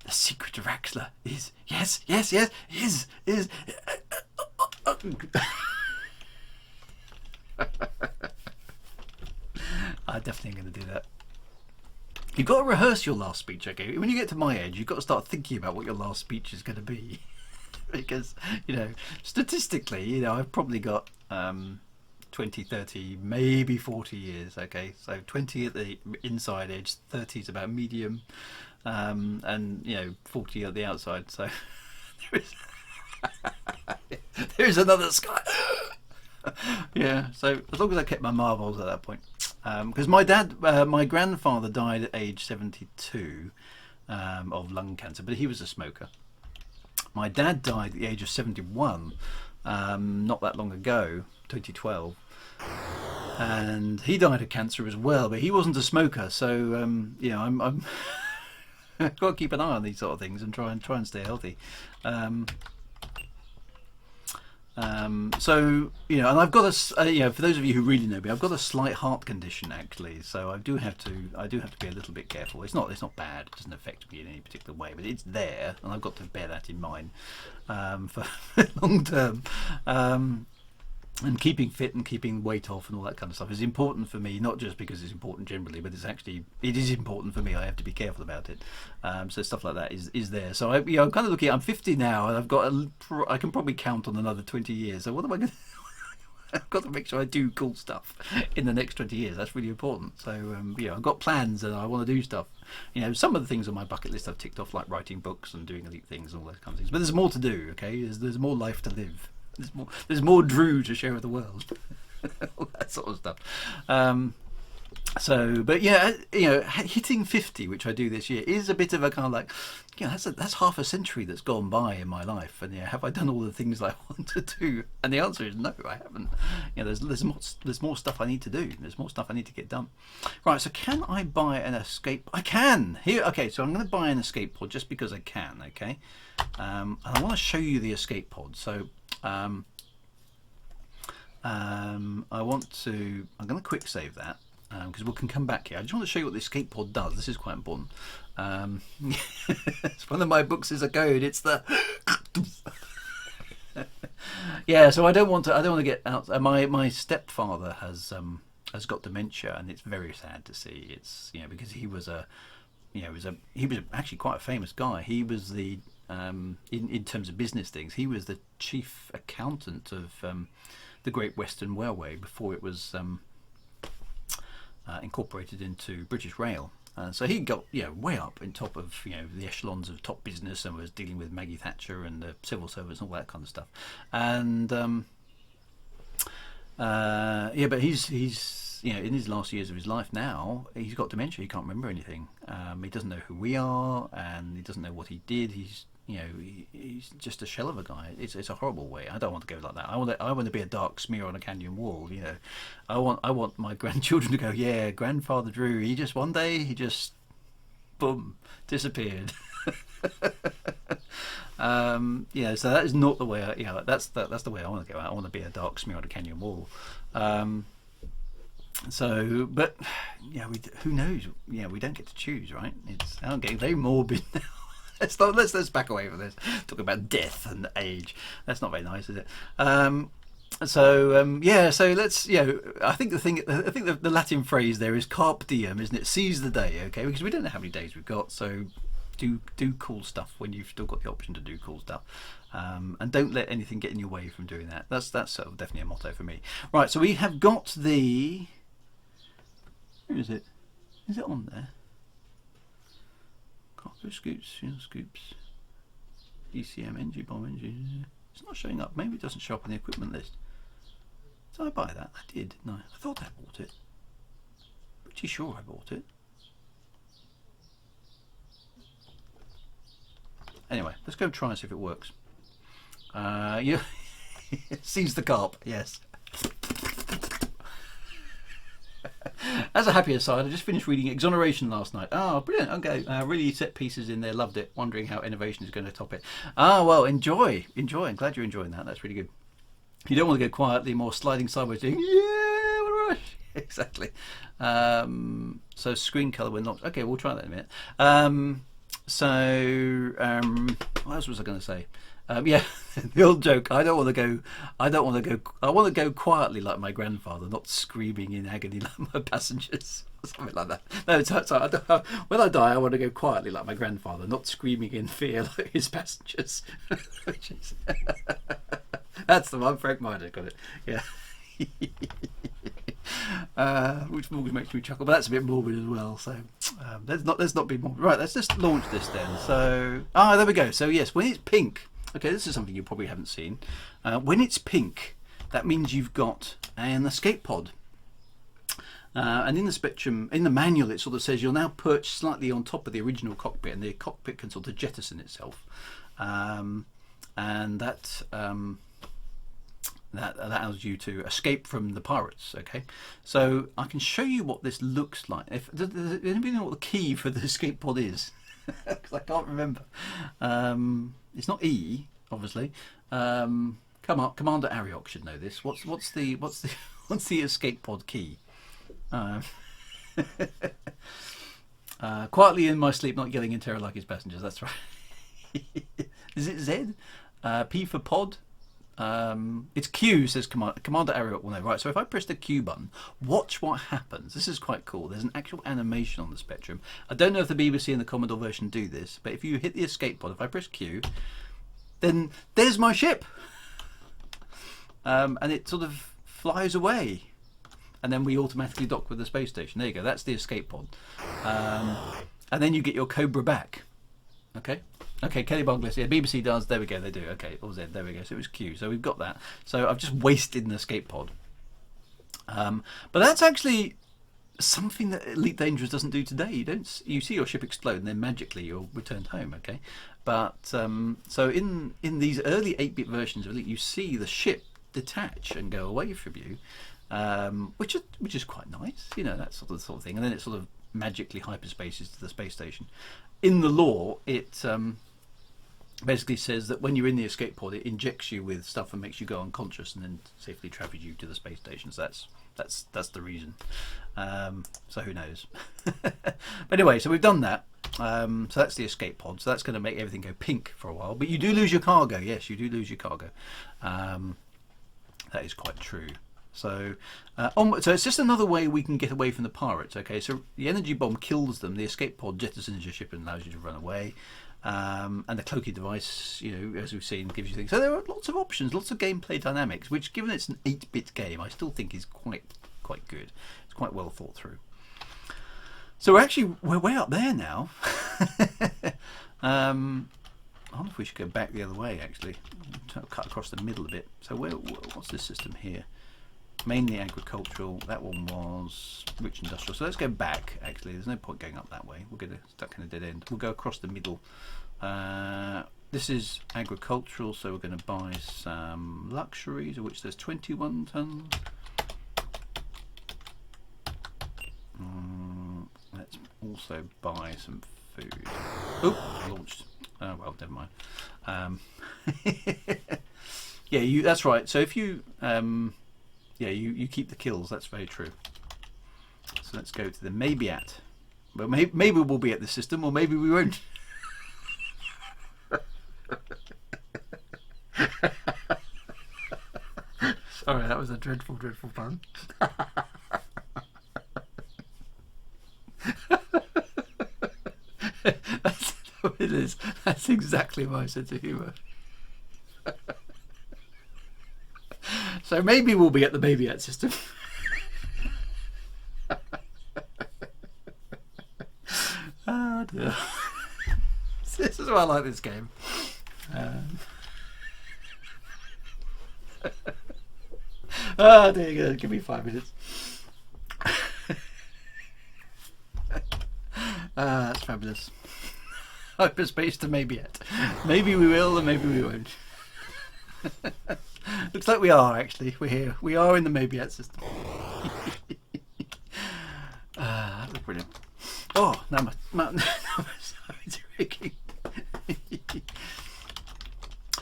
The secret of Raxxla is yes, is. I definitely am going to do that. You've got to rehearse your last speech, okay? When you get to my age, you've got to start thinking about what your last speech is going to be. Because, statistically, I've probably got 20, 30, maybe 40 years, okay? So 20 at the inside edge, 30 is about medium, and 40 at the outside. So there's another sky. Yeah, so as long as I kept my marbles at that point, because my grandfather died at age 72 of lung cancer, but he was a smoker. My dad died at the age of 71 not that long ago, 2012, and he died of cancer as well, but he wasn't a smoker. So I'm I've got to keep an eye on these sort of things and try and stay healthy. So and I've got a for those of you who really know me, I've got a slight heart condition actually, so I do have to be a little bit careful. It's not bad, it doesn't affect me in any particular way, but it's there, and I've got to bear that in mind for long term. And keeping fit and keeping weight off and all that kind of stuff is important for me, not just because it's important generally, but it is important for me. I have to be careful about it. So stuff like that is there. So I'm kind of looking. I'm 50 now, and I can probably count on another 20 years. So what am I going to? I've got to make sure I do cool stuff in the next 20 years. That's really important. So I've got plans and I want to do stuff. Some of the things on my bucket list I've ticked off, like writing books and doing elite things and all those kinds of things. But there's more to do. Okay, there's more life to live. There's more Drew to share with the world. All that sort of stuff. But yeah, hitting 50, which I do this year, is a bit of a kind of like, that's half a century that's gone by in my life, and have I done all the things I want to do? And the answer is no, I haven't. There's more stuff I need to do. There's more stuff I need to get done. Right. So can I buy an escape? I can. Here. Okay. So I'm going to buy an escape pod just because I can. Okay. And I want to show you the escape pod. So. I'm going to quick save that because we can come back here. I just want to show you what the escape pod does. This is quite important. It's one of my books is a code. It's the yeah. So I don't want to get out. My stepfather has got dementia, and it's very sad to see. It's because he was actually quite a famous guy. He was the in terms of business things, he was the chief accountant of the Great Western Railway before it was incorporated into British Rail. So he got way up in top of the echelons of top business, and was dealing with Maggie Thatcher and the civil service and all that kind of stuff. And but he's in his last years of his life now, he's got dementia. He can't remember anything. He doesn't know who we are, and he doesn't know what he did. He's just a shell of a guy. It's a horrible way. I don't want to go like that. I want to be a dark smear on a canyon wall. I want my grandchildren to go, yeah, Grandfather Drew. One day he just boom disappeared. So that is not the way. That's the way I want to go out. I want to be a dark smear on a canyon wall. But who knows? We don't get to choose, right? I'm getting very morbid now. Let's back away from this. Talk about death and age. That's not very nice, is it? So let's. I think the Latin phrase there is carpe diem, isn't it? Seize the day, okay? Because we don't know how many days we've got, so do cool stuff when you've still got the option to do cool stuff, and don't let anything get in your way from doing that. That's sort of definitely a motto for me. Right, so we have got the. Where is it? Is it on there? Cargo scoops, scoops. ECM NG bomb engine. It's not showing up. Maybe it doesn't show up on the equipment list. Did I buy that? I did. No, I thought I bought it. Pretty sure I bought it. Anyway, let's go try and see if it works. Seize the carp, yes. As a happy aside, I just finished reading Exoneration last night. Oh, brilliant. Okay, really set pieces in there. Loved it. Wondering how innovation is going to top it. Well, enjoy. I'm glad you're enjoying that. That's really good. You don't want to go quietly, more sliding sideways doing, yeah, what a rush. Exactly. So screen color when not. Okay, we'll try that in a minute. What else was I going to say? The old joke. I want to go quietly like my grandfather, not screaming in agony like my passengers. Something like that. No, when I die, I want to go quietly like my grandfather, not screaming in fear like his passengers. That's the one. Frank Miner got it. Yeah. Which always makes me chuckle, but that's a bit morbid as well. So let's not be morbid. Right, let's just launch this then. So there we go. So yes, when it's pink. Okay, this is something you probably haven't seen. When it's pink, that means you've got an escape pod. And in the Spectrum, in the manual, it sort of says you're now perched slightly on top of the original cockpit, and the cockpit can sort of jettison itself. And that allows you to escape from the pirates. Okay, so I can show you what this looks like. Does anybody know what the key for the escape pod is? Because I can't remember. It's not E, obviously. Come on, Commander Ariok should know this. What's the escape pod key? Quietly in my sleep, not yelling in terror like his passengers. That's right. Is it Z? P for pod. It's Q, says Commander Ariok will know. Right, so if I press the Q button, watch what happens. This is quite cool. There's an actual animation on the Spectrum. I don't know if the BBC and the Commodore version do this, but if you hit the escape pod, if I press Q, then there's my ship. And it sort of flies away. And then we automatically dock with the space station. There you go. That's the escape pod. And then you get your Cobra back. Okay, Kelly Boglis, yeah, BBC does, there we go, they do, okay, or Z, there we go, so it was Q, so we've got that. So I've just wasted an escape pod. But that's actually something that Elite Dangerous doesn't do today. You see your ship explode and then magically you're returned home, okay? But, so in these early 8-bit versions of Elite, you see the ship detach and go away from you, which is quite nice, that sort of thing, and then it sort of magically hyperspaces to the space station. In the lore, it basically says that when you're in the escape pod, it injects you with stuff and makes you go unconscious, and then safely travels you to the space station. So that's the reason. So who knows? But anyway, so we've done that. So that's the escape pod. So that's going to make everything go pink for a while. But you do lose your cargo. Yes, you do lose your cargo. That is quite true. So, so it's just another way we can get away from the pirates. Okay, so the energy bomb kills them. The escape pod jettisons your ship and allows you to run away. And the cloaking device, as we've seen, gives you things. So there are lots of options, lots of gameplay dynamics, which, given it's an 8-bit game, I still think is quite good. It's quite well thought through. So we're way up there now. I wonder if we should go back the other way. Actually, cut across the middle a bit. So what's this system here? mainly agricultural. That one was rich industrial. So let's go back. Actually, there's no point going up that way. We're going to stuck in a dead end. We'll go across the middle. This is agricultural, so we're going to buy some luxuries, of which there's 21 tons. Let's also buy some food. Oh, launched. Oh well, never mind. Yeah, that's right. So if you, yeah, you keep the kills. That's very true. So let's go to the maybe at. Well, maybe we'll be at the system, or maybe we won't. Sorry, that was a dreadful, dreadful pun. That's what it is. That's exactly my sense of humour. So maybe we'll be at the maybe at system. Oh dear. This is why I like this game. Oh dear, God, give me 5 minutes. That's fabulous. Hyperspace to maybe yet. Maybe we will, and maybe we won't. Looks like we are, actually. We're here. We are in the maybe yet system. That was brilliant. Oh, now my sides are aching.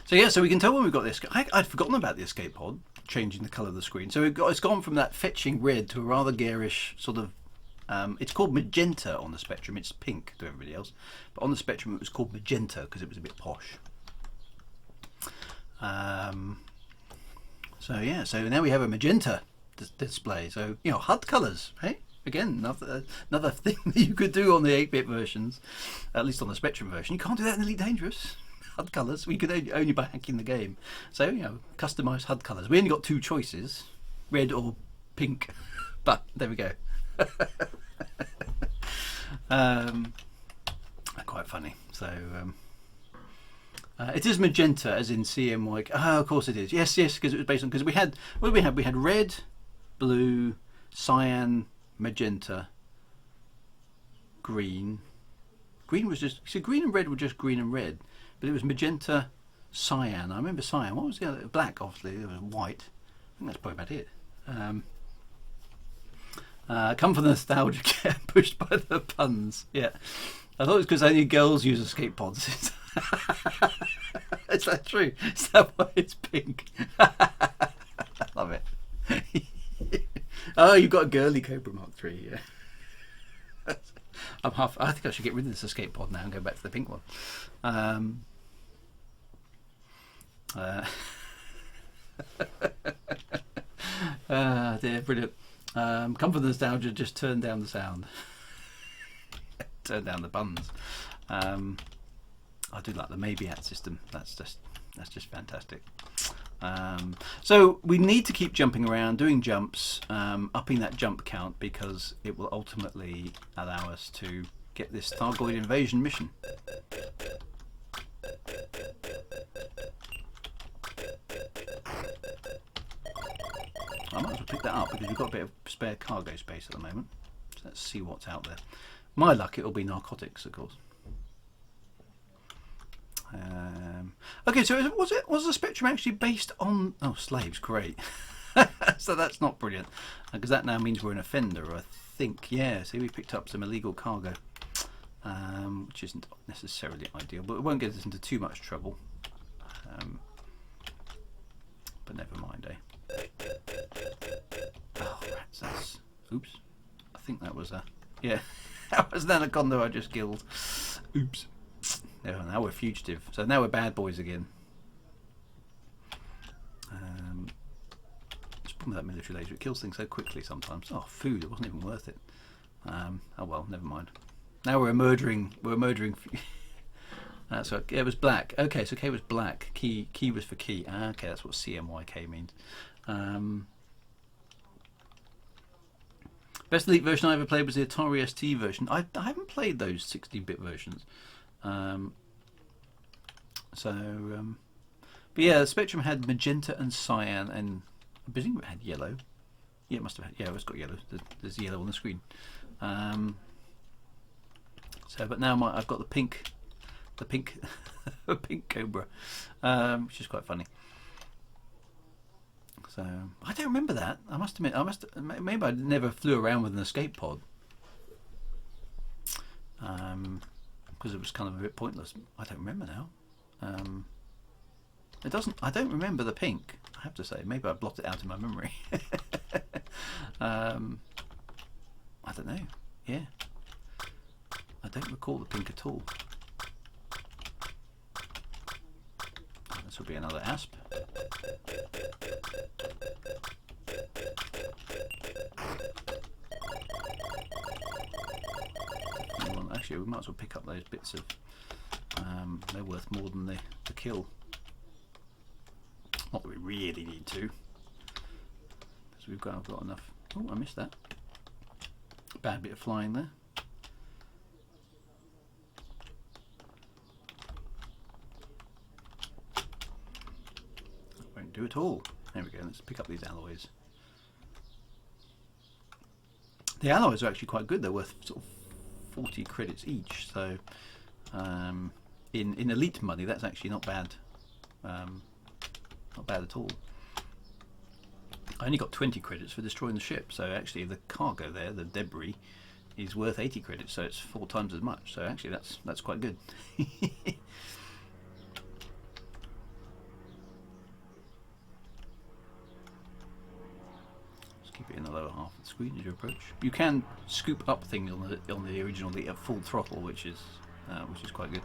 So yeah, so we can tell when we've got this. I'd forgotten about the escape pod changing the colour of the screen. So it's gone from that fetching red to a rather garish sort of. It's called magenta on the Spectrum. It's pink to everybody else, but on the Spectrum it was called magenta because it was a bit posh. So yeah, so now we have a magenta display. So you know, HUD colours. Hey, again, another thing that you could do on the 8-bit versions, at least on the Spectrum version. You can't do that in Elite Dangerous. HUD colours. We could only by hacking the game. So you know, customised HUD colours. We only got 2 choices, red or pink. But there we go. Quite funny. So it is magenta, as in CMY. Oh, of course it is. Yes, because it was based on, because we had, what did we have? We had red, blue, cyan, magenta, green. Green was just, so green and red were just green and red, but it was magenta, cyan. I remember cyan. What was the other? Black, obviously. There was white. I think that's probably about it. Come for the nostalgia, get pushed by the puns. Yeah, I thought it was because only girls use escape pods. Is that true? Is that why it's pink? Love it. Oh, you've got a girly Cobra Mark III. Yeah. I think I should get rid of this escape pod now and go back to the pink one. Dear, brilliant. Come for the nostalgia, just turn down the sound. Turn down the buns. I do like the maybe at system. That's just fantastic. So we need to keep jumping around, doing jumps, upping that jump count, because it will ultimately allow us to get this Thargoid invasion mission. I might as well pick that up because we've got a bit of spare cargo space at the moment. So let's see what's out there. My luck, it'll be narcotics, of course. Okay, so was the Spectrum actually based on? Oh, slaves, great. So that's not brilliant, because that now means we're an offender, I think. Yeah, see, we picked up some illegal cargo, which isn't necessarily ideal, but it won't get us into too much trouble. But never mind, eh? Oh, rats, that's... Oops. I think that was a... Yeah, that was an anaconda I just killed. Oops. Now we're fugitive. So now we're bad boys again. It's problem with that military laser. It kills things so quickly sometimes. Oh, food. It wasn't even worth it. Oh well, never mind. Now we're murdering... That's right. It was black. Okay, so K was black. Key was for key. Okay, that's what CMYK means. Best Elite version I ever played was the Atari ST version. I haven't played those 16-bit versions. But yeah, Spectrum had magenta and cyan, and I presume it had yellow. Yeah, it must have had. Yeah, it's got yellow. There's yellow on the screen. So, but now I've got the pink pink Cobra, which is quite funny. So I don't remember that. I must admit, maybe I never flew around with an escape pod, because it was kind of a bit pointless. I don't remember now. It doesn't. I don't remember the pink. I have to say, maybe I blocked it out in my memory. I don't know. Yeah, I don't recall the pink at all. This will be another asp. Actually, we might as well pick up those bits of. They're worth more than the kill. Not that we really need to, because I've got enough. Oh, I missed that. Bad bit of flying there. Won't do at all. There we go. Let's pick up these alloys. The alloys are actually quite good. They're worth sort of 40 credits each. So in elite money, that's actually not bad. Not bad at all. I only got 20 credits for destroying the ship. So actually, the cargo there, the debris, is worth 80 credits. So it's 4 times as much. So actually, that's quite good. Keep it in the lower half of the screen as you approach. You can scoop up things on the original at full throttle, which is quite good.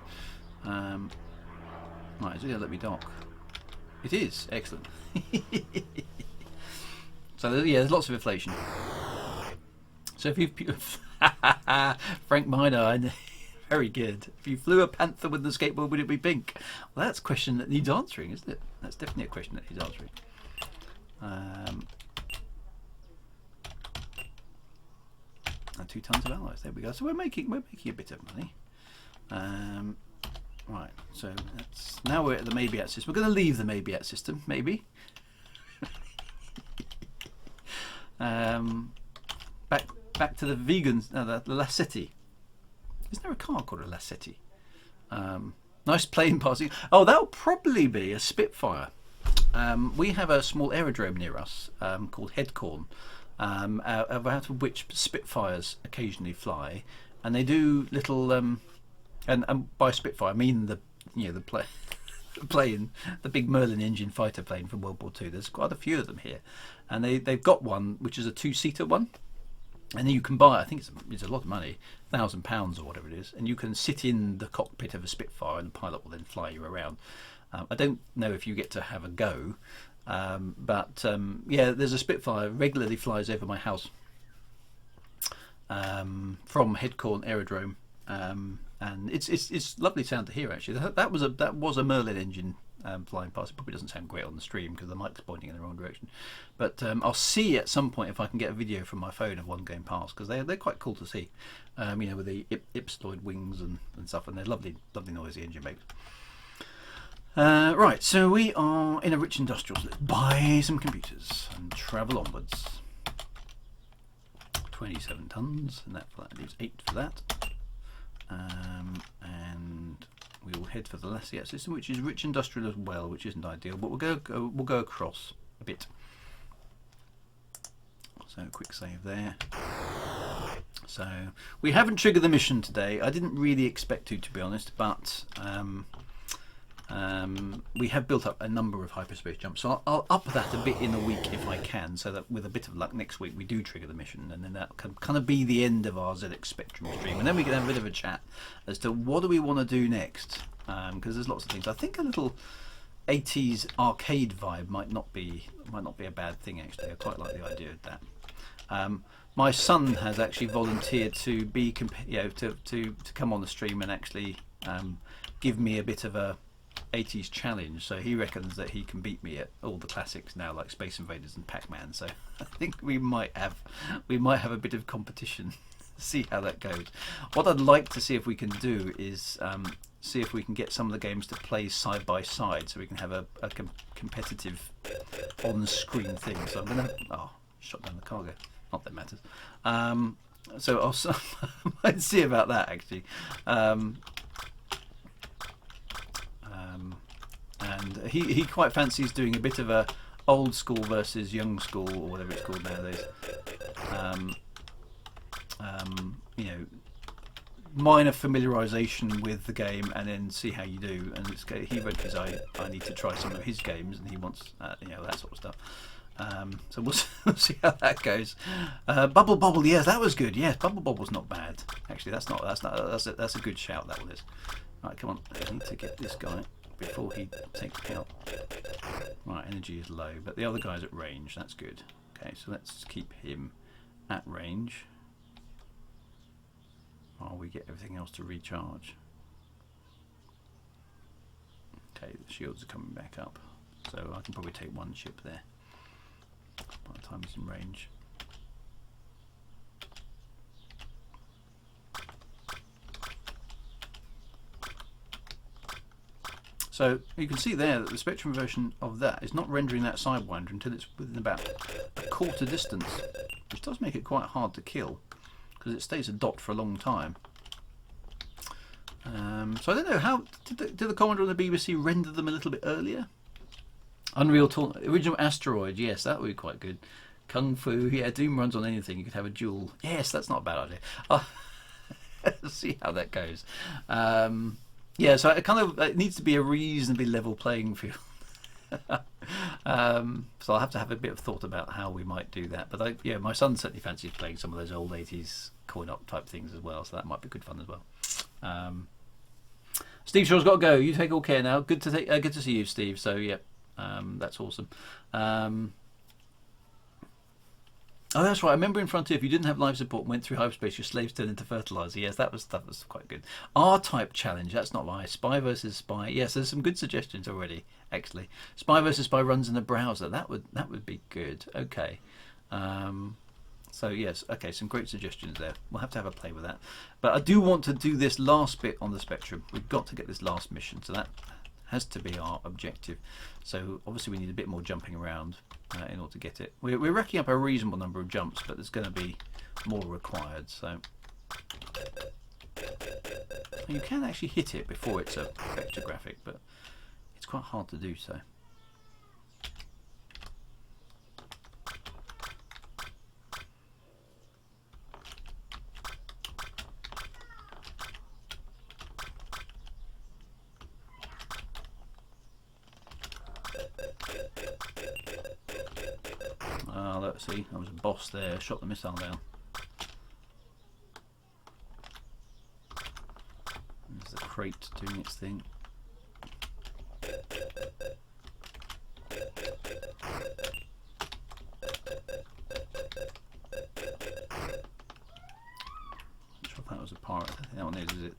Right, is it going to let me dock? It is excellent. So yeah, there's lots of inflation. So if you Frank Minor, very good. If you flew a panther with the skateboard, would it be pink? Well, that's a question that needs answering, isn't it? That's definitely a question that needs answering. And 2 tons of alloys. There we go. So we're making a bit of money. Right. So now we're at the maybe at system. We're going to leave the maybe at system. Maybe. Back to the vegans. The Lassetti. Is there a car called a Lassetti? Nice plane passing. Oh, that'll probably be a Spitfire. We have a small aerodrome near us called Headcorn. Out of which Spitfires occasionally fly, and they do little and by Spitfire I mean the plane, the big Merlin engine fighter plane from World War II. There's quite a few of them here, and they've got one which is a 2-seater one, and then you can buy, I think it's a lot of money, £1,000 or whatever it is, and you can sit in the cockpit of a Spitfire and the pilot will then fly you around. I don't know if you get to have a go. But yeah, there's a Spitfire regularly flies over my house from Headcorn Aerodrome, and it's lovely sound to hear. Actually, that was a Merlin engine flying past. It probably doesn't sound great on the stream because the mic's pointing in the wrong direction. But I'll see at some point if I can get a video from my phone of one going past, because they're quite cool to see. With the ipsiloid wings and stuff, and they're lovely noise the engine makes. Right, so we are in a rich industrials. Let's buy some computers and travel onwards. 27 tons, and that leaves 8 for that. And we will head for the Lassetti system, which is rich industrial as well, which isn't ideal, but we'll go across a bit. So quick save there. So we haven't triggered the mission today. I didn't really expect to be honest, but we have built up a number of hyperspace jumps, so I'll up that a bit in a week if I can, so that with a bit of luck next week we do trigger the mission, and then that can kind of be the end of our ZX Spectrum stream, and then we can have a bit of a chat as to what do we want to do next, because there's lots of things. I think a little 80s arcade vibe might not be a bad thing actually. I quite like the idea of that. My son has actually volunteered to be to come on the stream and actually give me a bit of a 80s challenge, so he reckons that he can beat me at all the classics now, like Space Invaders and Pac-Man. So I think we might have a bit of competition. See how that goes. What I'd like to see if we can do is see if we can get some of the games to play side by side, so we can have a competitive on-screen thing. So I'm gonna shot down the cargo. Not that it matters. So I might see about that actually. And he quite fancies doing a bit of a old school versus young school, or whatever it's called nowadays. You know, minor familiarisation with the game, and then see how you do. And he wrote because I need to try some of his games, and he wants you know, that sort of stuff. So we'll see how that goes. Bubble Bobble, yes, that was good. Yes, Bubble Bobble's not bad. Actually, that's a good shout. That one is. Right, come on. I need to get this guy before he takes out. Right, energy is low, but the other guy's at range. That's good. Okay, so let's keep him at range while we get everything else to recharge. Okay, the shields are coming back up, so I can probably take one ship there by the time he's in range. So you can see there that the Spectrum version of that is not rendering that Sidewinder until it's within about a quarter distance, which does make it quite hard to kill because it stays a dot for a long time. So I don't know, how did the Commodore and the BBC render them a little bit earlier? Unreal Tournament, original Asteroid, yes, that would be quite good. Kung Fu, yeah, Doom runs on anything. You could have a duel. Yes, that's not a bad idea. I'll see how that goes. Yeah, so it needs to be a reasonably level playing field. So I'll have to have a bit of thought about how we might do that. But yeah, my son certainly fancies playing some of those old 80s coin-op type things as well, so that might be good fun as well. Steve Shaw's got to go. You take all care now. Good to see you, Steve. So yeah, that's awesome. Oh, that's right. I remember in Frontier, if you didn't have life support and went through hyperspace, your slaves turned into fertilizer. Yes, that was quite good. R-type challenge. That's not live. Spy versus spy. Yes, there's some good suggestions already. Actually, spy versus spy runs in the browser. That would be good. Okay. So yes, okay, some great suggestions there. We'll have to have a play with that. But I do want to do this last bit on the Spectrum. We've got to get this last mission, so that has to be our objective. So obviously we need a bit more jumping around in order to get it. We're racking up a reasonable number of jumps, but there's going to be more required. So you can actually hit it before it's a vector graphic, but it's quite hard to do so. Let's see, there was a boss there, shot the missile down. There's the crate doing its thing. Not sure if that was a pirate. I think that one is it?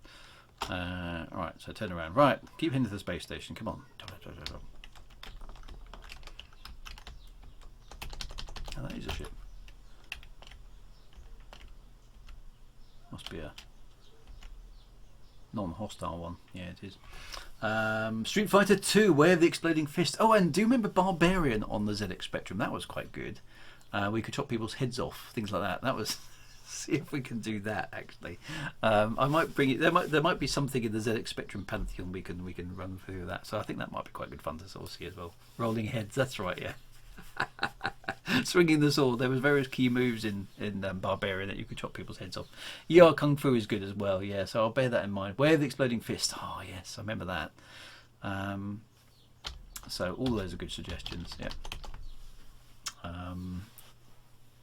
Alright, so turn around. Right, keep heading to the space station, come on. Oh, that is a ship. Must be a non-hostile one. Yeah, it is. Street Fighter 2, Way of the Exploding Fist. Oh, and do you remember Barbarian on the ZX Spectrum? That was quite good. We could chop people's heads off, things like that. That was... See if we can do that actually. I might bring it. There might be something in the ZX Spectrum Pantheon we can run through that. So I think that might be quite good fun to sort of see as well. Rolling heads. That's right. Yeah. Swinging the sword. There was various key moves in Barbarian that you could chop people's heads off. Yeah, Kung Fu is good as well. Yeah, so I'll bear that in mind. Way of the Exploding Fist. Oh yes, I remember that. So all those are good suggestions. Yeah.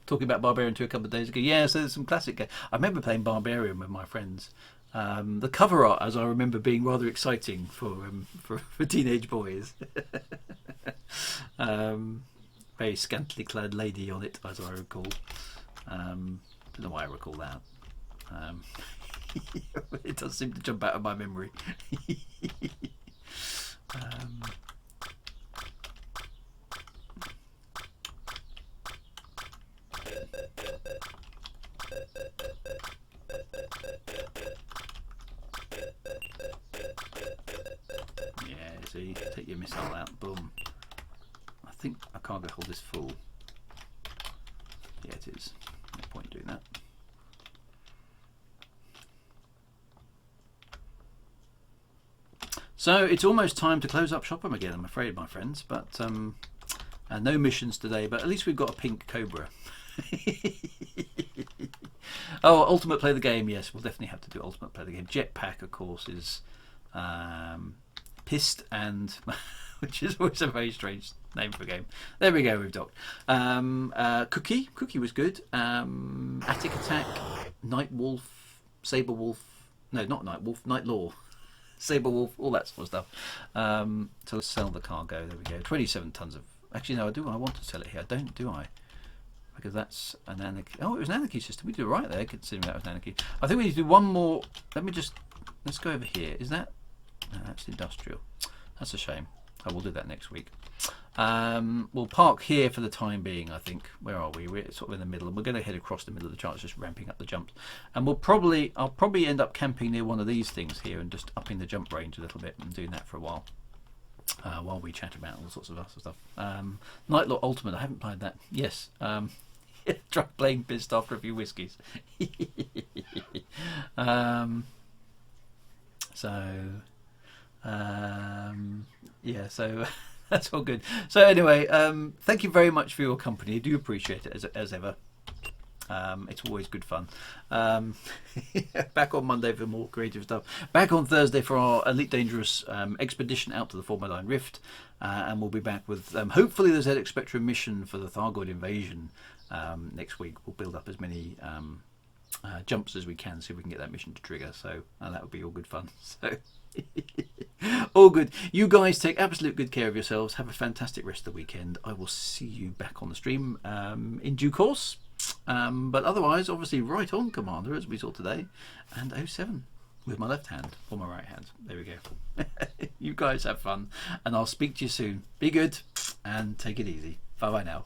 Talking about Barbarian 2 a couple of days ago. Yeah, so there's some classic games. I remember playing Barbarian with my friends. The cover art, as I remember, being rather exciting for teenage boys. Very scantily clad lady on it, as I recall. Don't know why I recall that. It does seem to jump out of my memory. Yeah, see, take your missile out, boom. I think our cargo hold is full. Yeah, it is. No point doing that. So it's almost time to close up shop again, I'm afraid, my friends. But no missions today. But at least we've got a pink Cobra. Oh, Ultimate Play the Game. Yes, we'll definitely have to do Ultimate Play the Game. Jetpack, of course, is pissed and which is always a very strange name for a game. There we go. We've docked. Cookie was good. Attic Attack, Night Wolf, Saber Wolf. No, not Night Wolf. Night Law. Saber Wolf, all that sort of stuff. So let's sell the cargo. There we go. 27 tons of. Actually, no, I do. I want to sell it here. I don't, do I? Because that's an anarchy. Oh, it was an anarchy system. We did it right there, considering that was an anarchy. I think we need to do one more. Let's go over here. Is that? No, that's industrial. That's a shame. I will do that next week. We'll park here for the time being, I think. Where are we? We're sort of in the middle, and we're going to head across the middle of the charts, just ramping up the jumps. And I'll probably end up camping near one of these things here and just upping the jump range a little bit and doing that for a while we chat about all sorts of other stuff. Nightlord Ultimate, I haven't played that. Yes. Try playing Pissed after a few whiskies. Yeah, so that's all good. So anyway, thank you very much for your company. I do appreciate it as ever. It's always good fun. Back on Monday for more creative stuff. Back on Thursday for our Elite Dangerous expedition out to the Formadine Rift. And we'll be back with hopefully the ZX Spectrum mission for the Thargoid invasion next week. We'll build up as many jumps as we can, see if we can get that mission to trigger. So that would be all good fun. So all good. You guys take absolute good care of yourselves. Have a fantastic rest of the weekend. I will see you back on the stream in due course. But otherwise, obviously, right on, Commander, as we saw today, and 07 with my left hand or my right hand. There we go. You guys have fun, and I'll speak to you soon. Be good and take it easy. Bye bye now.